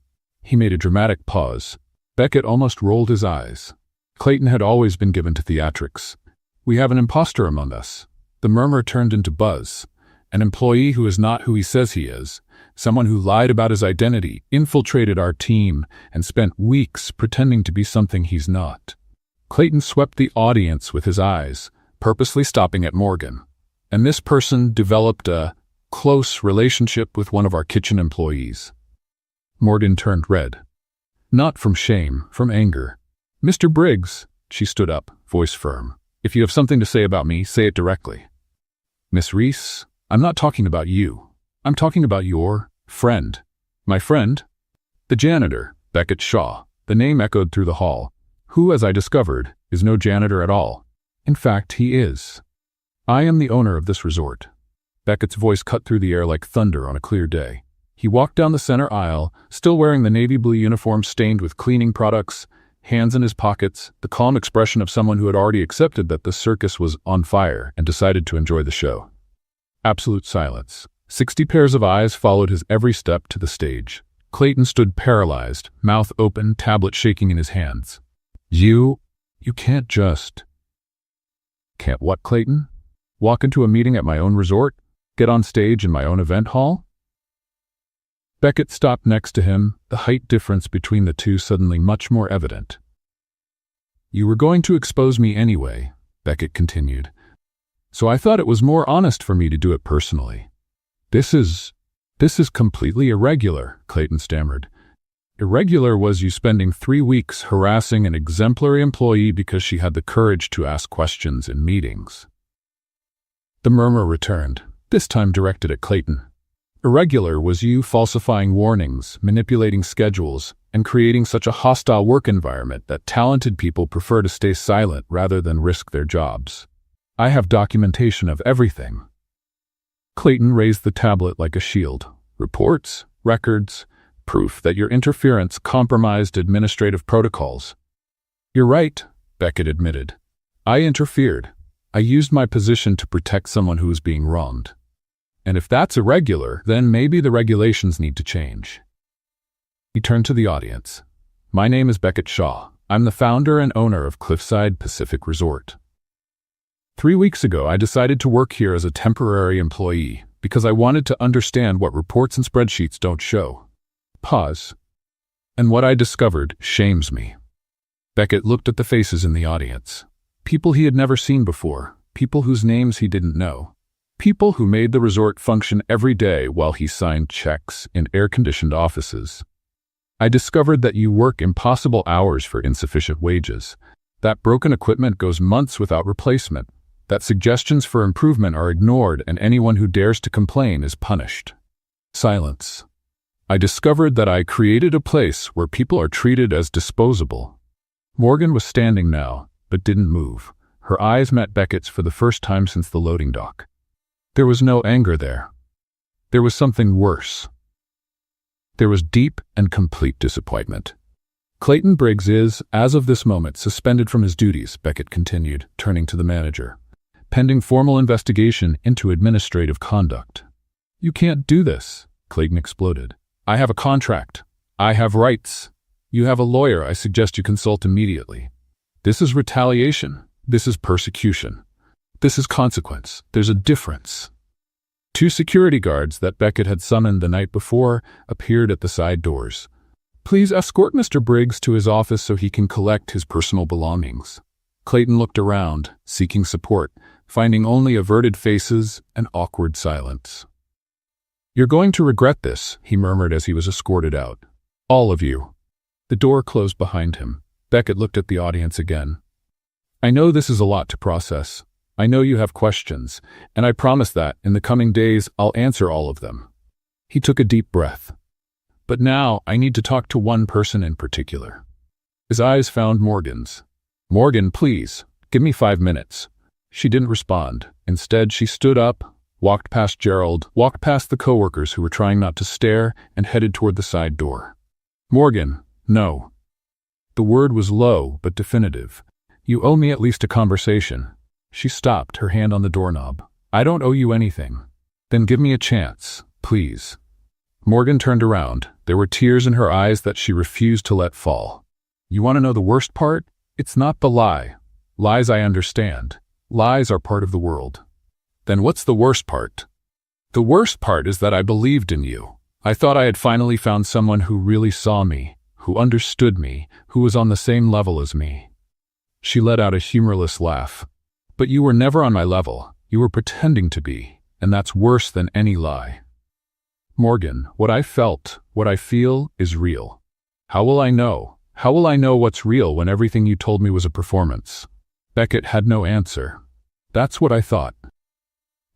He made a dramatic pause. Beckett almost rolled his eyes. Clayton had always been given to theatrics. "We have an imposter among us." The murmur turned into buzz. An employee who is not who he says he is, someone who lied about his identity, infiltrated our team, and spent weeks pretending to be something he's not. Clayton swept the audience with his eyes, purposely stopping at Morgan. "And this person developed a close relationship with one of our kitchen employees." Morgan turned red. Not from shame, from anger. "Mr. Briggs," she stood up, voice firm. "If you have something to say about me, say it directly." "Miss Reese, I'm not talking about you. I'm talking about your friend." "My friend?" "The janitor, Beckett Shaw." The name echoed through the hall. "Who, as I discovered, is no janitor at all. In fact, he is. I am the owner of this resort." Beckett's voice cut through the air like thunder on a clear day. He walked down the center aisle, still wearing the navy blue uniform stained with cleaning products, hands in his pockets, the calm expression of someone who had already accepted that the circus was on fire and decided to enjoy the show. Absolute silence. 60 pairs of eyes followed his every step to the stage. Clayton stood paralyzed, mouth open, tablet shaking in his hands. You can't just... Can't what, Clayton? Walk into a meeting at my own resort? Get on stage in my own event hall? Beckett stopped next to him, the height difference between the two suddenly much more evident. "You were going to expose me anyway," Beckett continued. "So I thought it was more honest for me to do it personally." This is completely irregular," Clayton stammered. "Irregular was you spending 3 weeks harassing an exemplary employee because she had the courage to ask questions in meetings." The murmur returned, this time directed at Clayton. "Irregular was you falsifying warnings, manipulating schedules, and creating such a hostile work environment that talented people prefer to stay silent rather than risk their jobs. I have documentation of everything." Clayton raised the tablet like a shield. "Reports, records, proof that your interference compromised administrative protocols." "You're right," Beckett admitted. "I interfered. I used my position to protect someone who was being wronged. And if that's irregular, then maybe the regulations need to change." He turned to the audience. "My name is Beckett Shaw. I'm the founder and owner of Cliffside Pacific Resort. 3 weeks ago, I decided to work here as a temporary employee because I wanted to understand what reports and spreadsheets don't show." Pause. "And what I discovered shames me." Beckett looked at the faces in the audience. People he had never seen before, people whose names he didn't know. People who made the resort function every day while he signed checks in air-conditioned offices. I discovered that you work impossible hours for insufficient wages, that broken equipment goes months without replacement, that suggestions for improvement are ignored and anyone who dares to complain is punished. Silence. I discovered that I created a place where people are treated as disposable. Morgan was standing now, but didn't move. Her eyes met Beckett's for the first time since the loading dock. There was no anger there. There was something worse. There was deep and complete disappointment. Clayton Briggs is, as of this moment, suspended from his duties, Beckett continued, turning to the manager, pending formal investigation into administrative conduct. You can't do this, Clayton exploded. I have a contract. I have rights. You have a lawyer. I suggest you consult immediately. This is retaliation. This is persecution. This is consequence. There's a difference. 2 security guards that Beckett had summoned the night before appeared at the side doors. Please escort Mr. Briggs to his office so he can collect his personal belongings. Clayton looked around, seeking support, finding only averted faces and awkward silence. You're going to regret this, he murmured as he was escorted out. All of you. The door closed behind him. Beckett looked at the audience again. I know this is a lot to process. I know you have questions, and I promise that, in the coming days, I'll answer all of them. He took a deep breath. But now, I need to talk to one person in particular. His eyes found Morgan's. Morgan, please, give me 5 minutes. She didn't respond. Instead, she stood up, walked past Gerald, walked past the coworkers who were trying not to stare, and headed toward the side door. Morgan, no. The word was low, but definitive. You owe me at least a conversation. She stopped, her hand on the doorknob. I don't owe you anything. Then give me a chance, please. Morgan turned around. There were tears in her eyes that she refused to let fall. You want to know the worst part? It's not the lie. Lies I understand. Lies are part of the world. Then what's the worst part? The worst part is that I believed in you. I thought I had finally found someone who really saw me, who understood me, who was on the same level as me. She let out a humorless laugh. But you were never on my level. You were pretending to be, and that's worse than any lie. Morgan, what I felt, what I feel, is real. How will I know? How will I know what's real when everything you told me was a performance? Beckett had no answer. That's what I thought.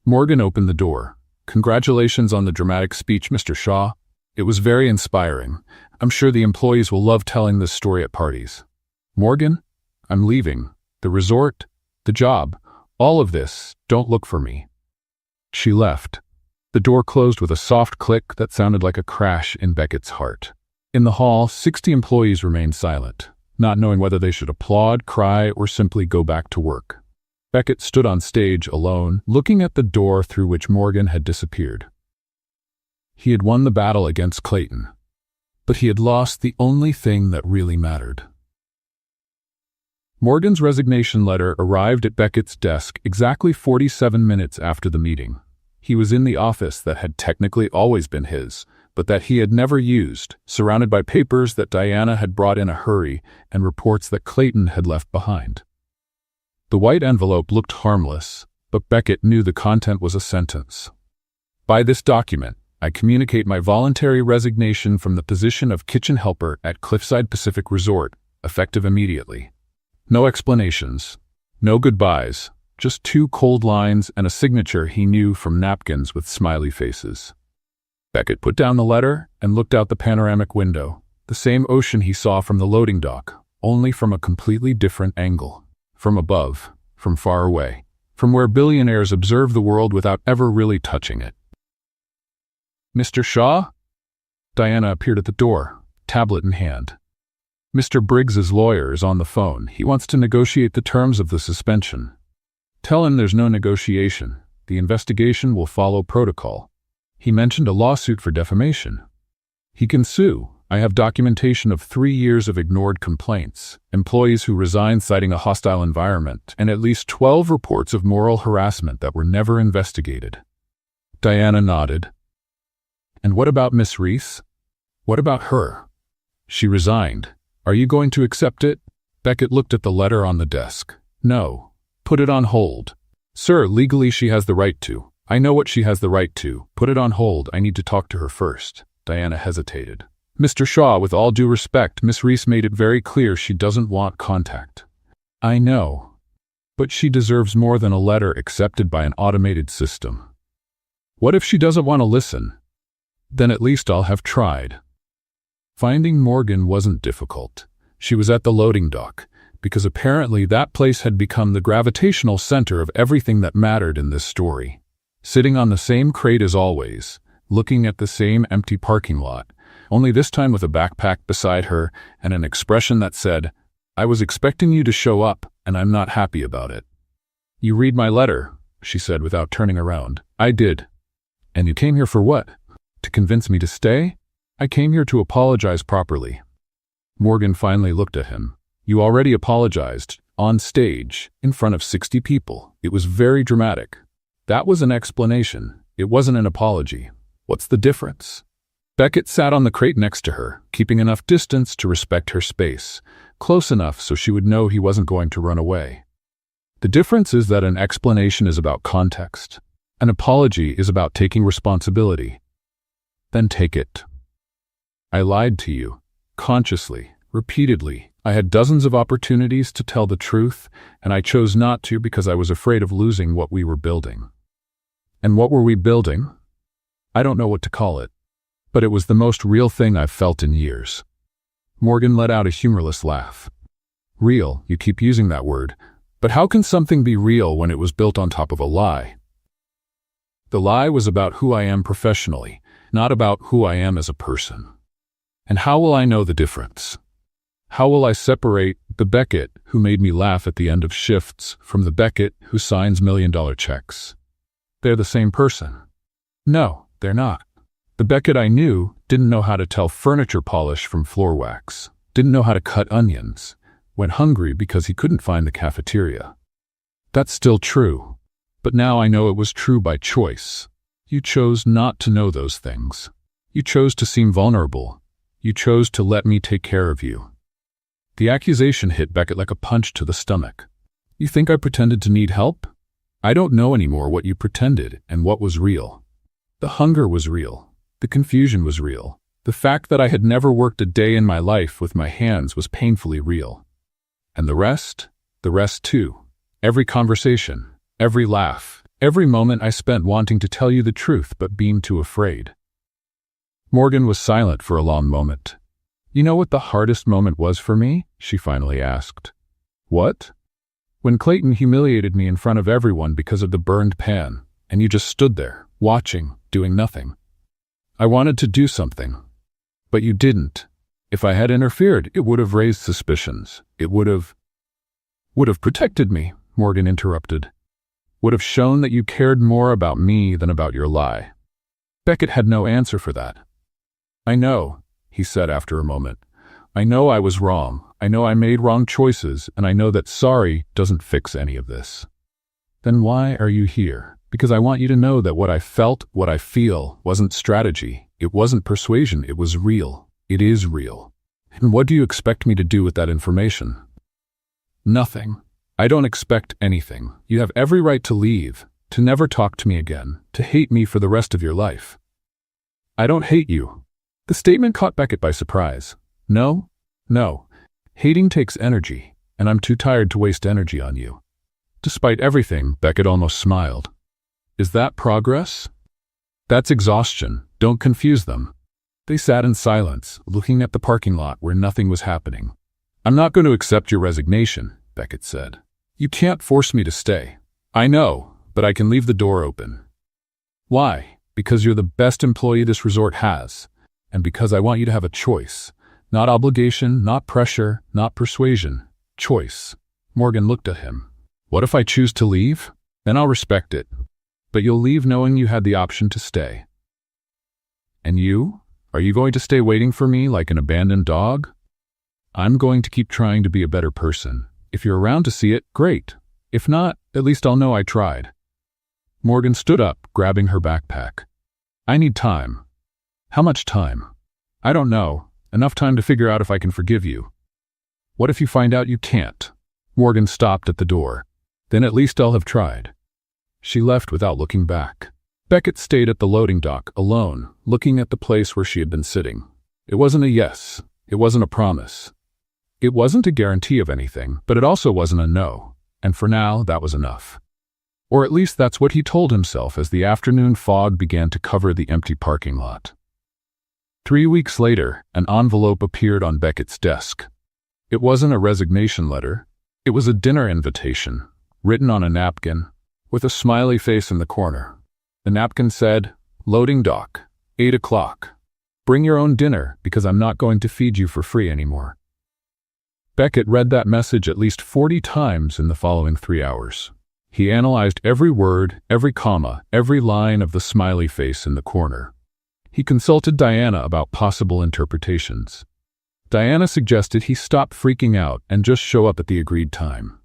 Morgan opened the door. Congratulations on the dramatic speech, Mr. Shaw. It was very inspiring. I'm sure the employees will love telling this story at parties. Morgan, I'm leaving. The resort, the job, all of this, don't look for me. She left. The door closed with a soft click that sounded like a crash in Beckett's heart. In the hall, 60 employees remained silent, not knowing whether they should applaud, cry, or simply go back to work. Beckett stood on stage alone, looking at the door through which Morgan had disappeared. He had won the battle against Clayton, but he had lost the only thing that really mattered. Morgan's resignation letter arrived at Beckett's desk exactly 47 minutes after the meeting. He was in the office that had technically always been his, but that he had never used, surrounded by papers that Diana had brought in a hurry and reports that Clayton had left behind. The white envelope looked harmless, but Beckett knew the content was a sentence. By this document, I communicate my voluntary resignation from the position of kitchen helper at Cliffside Pacific Resort, effective immediately. No explanations, no goodbyes, just 2 cold lines and a signature he knew from napkins with smiley faces. Beckett put down the letter and looked out the panoramic window, the same ocean he saw from the loading dock, only from a completely different angle. From above, from far away, from where billionaires observe the world without ever really touching it. Mr. Shaw? Diana appeared at the door, tablet in hand. Mr. Briggs's lawyer is on the phone. He wants to negotiate the terms of the suspension. Tell him there's no negotiation. The investigation will follow protocol. He mentioned a lawsuit for defamation. He can sue. I have documentation of 3 years of ignored complaints, employees who resigned citing a hostile environment, and at least 12 reports of moral harassment that were never investigated. Diana nodded. And what about Miss Reese? What about her? She resigned. Are you going to accept it? Beckett looked at the letter on the desk. No. Put it on hold. Sir, legally she has the right to. I know what she has the right to. Put it on hold. I need to talk to her first. Diana hesitated. Mr. Shaw, with all due respect, Miss Reese made it very clear she doesn't want contact. I know. But she deserves more than a letter accepted by an automated system. What if she doesn't want to listen? Then at least I'll have tried. Finding Morgan wasn't difficult. She was at the loading dock, because apparently that place had become the gravitational center of everything that mattered in this story. Sitting on the same crate as always, looking at the same empty parking lot, only this time with a backpack beside her and an expression that said, I was expecting you to show up, and I'm not happy about it. You read my letter, she said without turning around. I did. And you came here for what? To convince me to stay? I came here to apologize properly. Morgan finally looked at him. You already apologized, on stage, in front of 60 people. It was very dramatic. That was an explanation. It wasn't an apology. What's the difference? Beckett sat on the crate next to her, keeping enough distance to respect her space, close enough so she would know he wasn't going to run away. The difference is that an explanation is about context. An apology is about taking responsibility. Then take it. I lied to you, consciously, repeatedly. I had dozens of opportunities to tell the truth, and I chose not to because I was afraid of losing what we were building. And what were we building? I don't know what to call it, but it was the most real thing I've felt in years. Morgan let out a humorless laugh. Real, you keep using that word, but how can something be real when it was built on top of a lie? The lie was about who I am professionally, not about who I am as a person. And how will I know the difference? How will I separate the Beckett who made me laugh at the end of shifts from the Beckett who signs million-dollar checks? They're the same person. No, they're not. The Beckett I knew didn't know how to tell furniture polish from floor wax, didn't know how to cut onions, went hungry because he couldn't find the cafeteria. That's still true, but now I know it was true by choice. You chose not to know those things. You chose to seem vulnerable. You chose to let me take care of you. The accusation hit Beckett like a punch to the stomach. You think I pretended to need help? I don't know anymore what you pretended and what was real. The hunger was real. The confusion was real. The fact that I had never worked a day in my life with my hands was painfully real. And the rest too. Every conversation, every laugh, every moment I spent wanting to tell you the truth but being too afraid. Morgan was silent for a long moment. You know what the hardest moment was for me? She finally asked. What? When Clayton humiliated me in front of everyone because of the burned pan, and you just stood there, watching, doing nothing. I wanted to do something, but you didn't. If I had interfered, it would have raised suspicions. It would have protected me, Morgan interrupted. Would have shown that you cared more about me than about your lie. Beckett had no answer for that. I know, he said after a moment. I know I was wrong. I know I made wrong choices, and I know that sorry doesn't fix any of this. Then why are you here? Because I want you to know that what I felt, what I feel, wasn't strategy. It wasn't persuasion. It was real. It is real. And what do you expect me to do with that information? Nothing. I don't expect anything. You have every right to leave, to never talk to me again, to hate me for the rest of your life. I don't hate you. The statement caught Beckett by surprise. No. Hating takes energy, and I'm too tired to waste energy on you. Despite everything, Beckett almost smiled. Is that progress? That's exhaustion. Don't confuse them. They sat in silence, looking at the parking lot where nothing was happening. I'm not going to accept your resignation, Beckett said. You can't force me to stay. I know, but I can leave the door open. Why? Because you're the best employee this resort has, and because I want you to have a choice. Not obligation, not pressure, not persuasion. Choice. Morgan looked at him. What if I choose to leave? Then I'll respect it. But you'll leave knowing you had the option to stay. And you? Are you going to stay waiting for me like an abandoned dog? I'm going to keep trying to be a better person. If you're around to see it, great. If not, at least I'll know I tried. Morgan stood up, grabbing her backpack. I need time. How much time? I don't know. Enough time to figure out if I can forgive you. What if you find out you can't? Morgan stopped at the door. Then at least I'll have tried. She left without looking back. Beckett stayed at the loading dock, alone, looking at the place where she had been sitting. It wasn't a yes. It wasn't a promise. It wasn't a guarantee of anything, but it also wasn't a no. And for now, that was enough. Or at least that's what he told himself as the afternoon fog began to cover the empty parking lot. 3 weeks later, an envelope appeared on Beckett's desk. It wasn't a resignation letter. It was a dinner invitation, written on a napkin, with a smiley face in the corner. The napkin said, "Loading dock, 8 o'clock. Bring your own dinner because I'm not going to feed you for free anymore." Beckett read that message at least 40 times in the following 3 hours. He analyzed every word, every comma, every line of the smiley face in the corner. He consulted Diana about possible interpretations. Diana suggested he stop freaking out and just show up at the agreed time.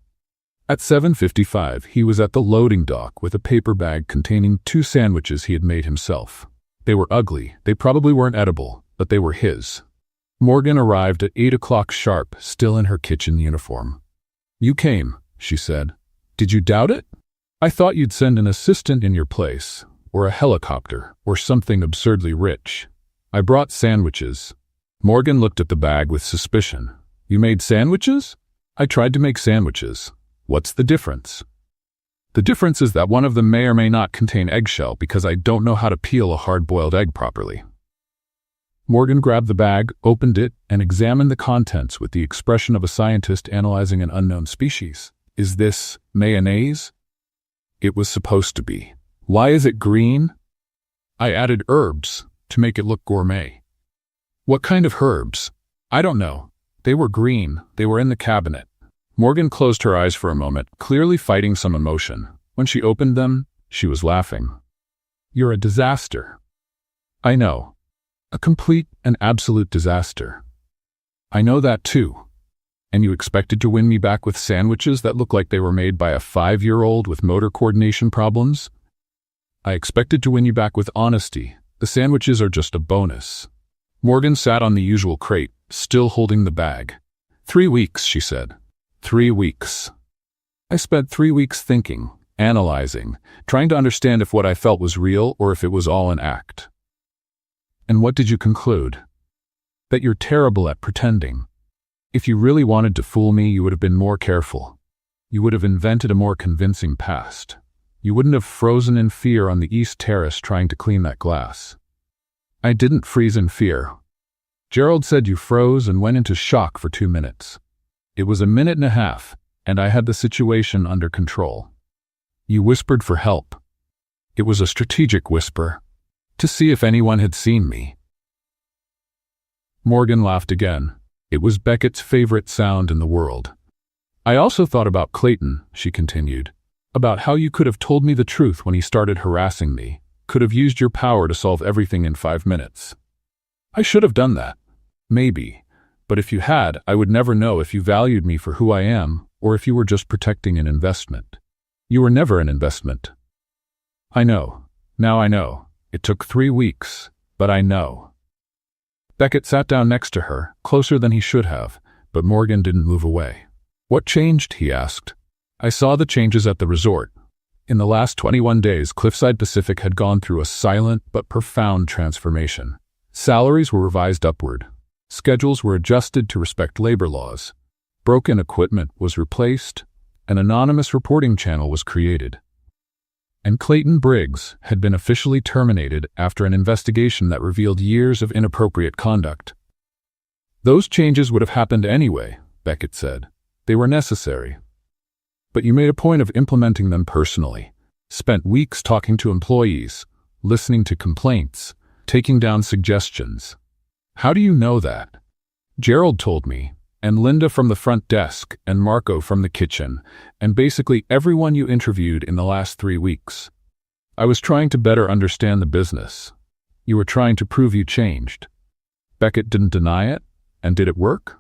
At 7:55, he was at the loading dock with a paper bag containing 2 sandwiches he had made himself. They were ugly, they probably weren't edible, but they were his. Morgan arrived at 8 o'clock sharp, still in her kitchen uniform. "You came," she said. "Did you doubt it? I thought you'd send an assistant in your place, or a helicopter, or something absurdly rich. I brought sandwiches." Morgan looked at the bag with suspicion. "You made sandwiches?" "I tried to make sandwiches. What's the difference?" "The difference is that one of them may or may not contain eggshell because I don't know how to peel a hard-boiled egg properly." Morgan grabbed the bag, opened it, and examined the contents with the expression of a scientist analyzing an unknown species. "Is this mayonnaise?" "It was supposed to be." "Why is it green?" "I added herbs to make it look gourmet." "What kind of herbs?" "I don't know. They were green. They were in the cabinet." Morgan closed her eyes for a moment, clearly fighting some emotion. When she opened them, she was laughing. "You're a disaster." "I know. A complete and absolute disaster." "I know that too. And you expected to win me back with sandwiches that look like they were made by a 5-year-old with motor coordination problems?" "I expected to win you back with honesty. The sandwiches are just a bonus." Morgan sat on the usual crate, still holding the bag. 3 weeks, she said. 3 weeks. I spent 3 weeks thinking, analyzing, trying to understand if what I felt was real or if it was all an act. "And what did you conclude?" "That you're terrible at pretending. If you really wanted to fool me, you would have been more careful. You would have invented a more convincing past. You wouldn't have frozen in fear on the East Terrace trying to clean that glass." "I didn't freeze in fear. Gerald said you froze and went into shock for 2 minutes. It was a minute and a half, and I had the situation under control. You whispered for help. It was a strategic whisper, to see if anyone had seen me." Morgan laughed again. It was Beckett's favorite sound in the world. "I also thought about Clayton," she continued, "about how you could have told me the truth when he started harassing me, could have used your power to solve everything in 5 minutes. I should have done that. Maybe. But if you had, I would never know if you valued me for who I am or if you were just protecting an investment. You were never an investment." "I know. Now I know. It took 3 weeks, but I know." Beckett sat down next to her, closer than he should have, but Morgan didn't move away. "What changed?" he asked. "I saw the changes at the resort. In the last 21 days, Cliffside Pacific had gone through a silent but profound transformation. Salaries were revised upward. Schedules were adjusted to respect labor laws. Broken equipment was replaced. An anonymous reporting channel was created. And Clayton Briggs had been officially terminated after an investigation that revealed years of inappropriate conduct. "Those changes would have happened anyway," Beckett said. "They were necessary. But you made a point of implementing them personally. Spent weeks talking to employees, listening to complaints, taking down suggestions. How do you know that?" "Gerald told me, and Linda from the front desk, and Marco from the kitchen, and basically everyone you interviewed in the last 3 weeks. I was trying to better understand the business. You were trying to prove you changed." Beckett didn't deny it, and did it work?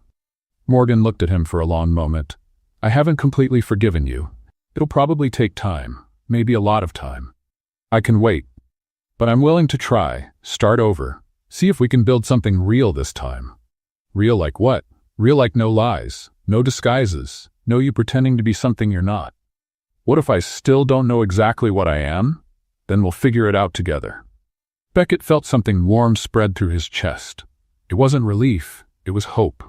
Morgan looked at him for a long moment. "I haven't completely forgiven you. It'll probably take time, maybe a lot of time. I can wait. But I'm willing to try, start over, see if we can build something real this time." "Real like what?" "Real like no lies, no disguises, no you pretending to be something you're not." "What if I still don't know exactly what I am?" then we'll figure it out together. Beckett felt something warm spread through his chest. It wasn't relief, it was hope.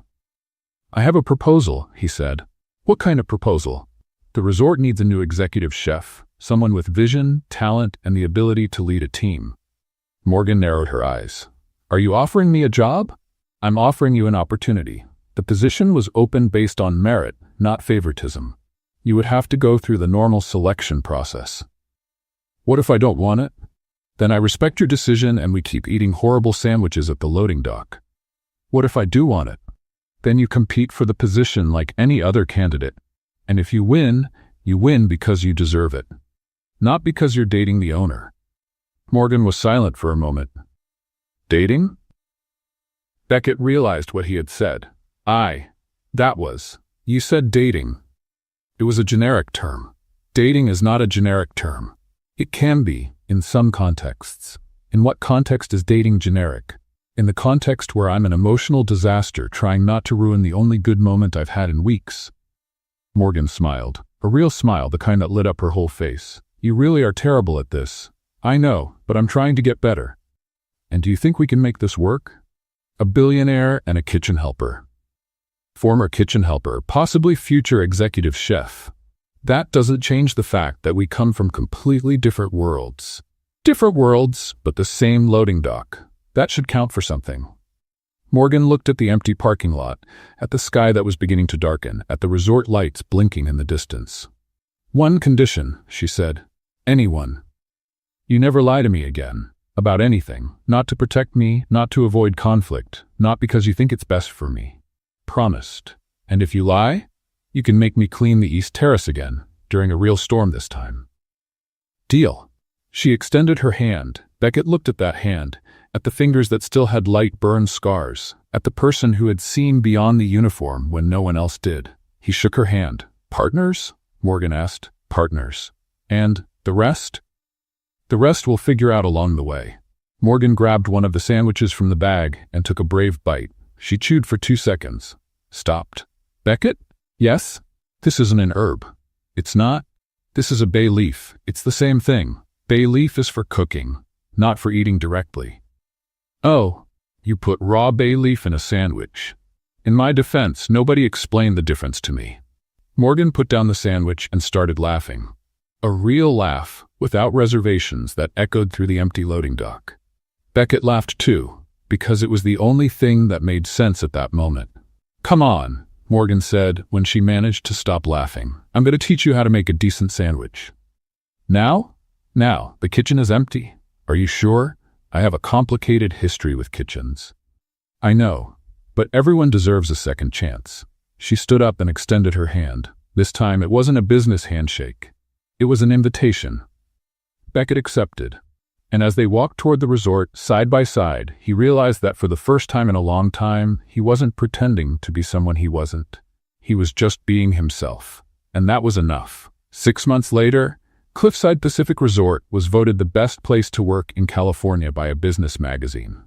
I have a proposal, he said. What kind of proposal? The resort needs a new executive chef, someone with vision, talent, and the ability to lead a team. Morgan narrowed her eyes. Are you offering me a job? I'm offering you an opportunity. The position was open based on merit, not favoritism. You would have to go through the normal selection process. What if I don't want it? Then I respect your decision and we keep eating horrible sandwiches at the loading dock. What if I do want it? Then you compete for the position like any other candidate. And if you win because you deserve it. Not because you're dating the owner. Morgan was silent for a moment. Dating? Beckett realized what he had said. You said dating. It was a generic term. Dating is not a generic term. It can be, in some contexts. In what context is dating generic? In the context where I'm an emotional disaster trying not to ruin the only good moment I've had in weeks. Morgan smiled. A real smile, the kind that lit up her whole face. You really are terrible at this. I know, but I'm trying to get better. And do you think we can make this work? A billionaire and a kitchen helper. Former kitchen helper, possibly future executive chef. That doesn't change the fact that we come from completely different worlds. Different worlds, but the same loading dock. That should count for something. Morgan looked at the empty parking lot, at the sky that was beginning to darken, at the resort lights blinking in the distance. One condition, she said. Anyone. You never lie to me again. About anything. Not to protect me, not to avoid conflict, not because you think it's best for me. Promised. And if you lie, you can make me clean the East Terrace again, during a real storm this time. Deal. She extended her hand. Beckett looked at that hand, at the fingers that still had light burned scars, at the person who had seen beyond the uniform when no one else did. He shook her hand. Partners? Morgan asked. Partners. And the rest? The rest we'll figure out along the way. Morgan grabbed one of the sandwiches from the bag and took a brave bite. She chewed for 2 seconds. Stopped. Beckett? Yes? This isn't an herb. It's not? This is a bay leaf. It's the same thing. Bay leaf is for cooking, not for eating directly. Oh, you put raw bay leaf in a sandwich. In my defense, nobody explained the difference to me. Morgan put down the sandwich and started laughing. A real laugh, without reservations, that echoed through the empty loading dock. Beckett laughed too, because it was the only thing that made sense at that moment. Come on, Morgan said when she managed to stop laughing. I'm going to teach you how to make a decent sandwich. Now? Now, the kitchen is empty. Are you sure? I have a complicated history with kitchens. I know, but everyone deserves a second chance. She stood up and extended her hand. This time it wasn't a business handshake. It was an invitation. Beckett accepted. And as they walked toward the resort, side by side, he realized that for the first time in a long time, he wasn't pretending to be someone he wasn't. He was just being himself. And that was enough. 6 months later, Cliffside Pacific Resort was voted the best place to work in California by a business magazine.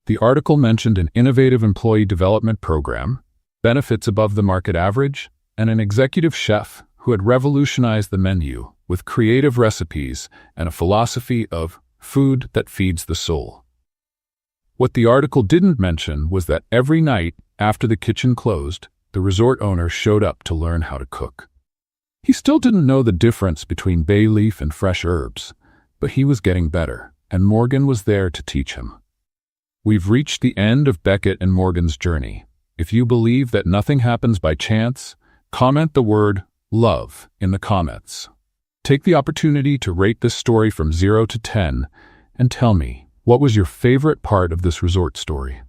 The article mentioned an innovative employee development program, benefits above the market average, and an executive chef who had revolutionized the menu with creative recipes and a philosophy of food that feeds the soul. What the article didn't mention was that every night after the kitchen closed, the resort owner showed up to learn how to cook. He still didn't know the difference between bay leaf and fresh herbs, but he was getting better, and Morgan was there to teach him. We've reached the end of Beckett and Morgan's journey. If you believe that nothing happens by chance, comment the word love in the comments. Take the opportunity to rate this story from 0 to 10 and tell me, what was your favorite part of this resort story?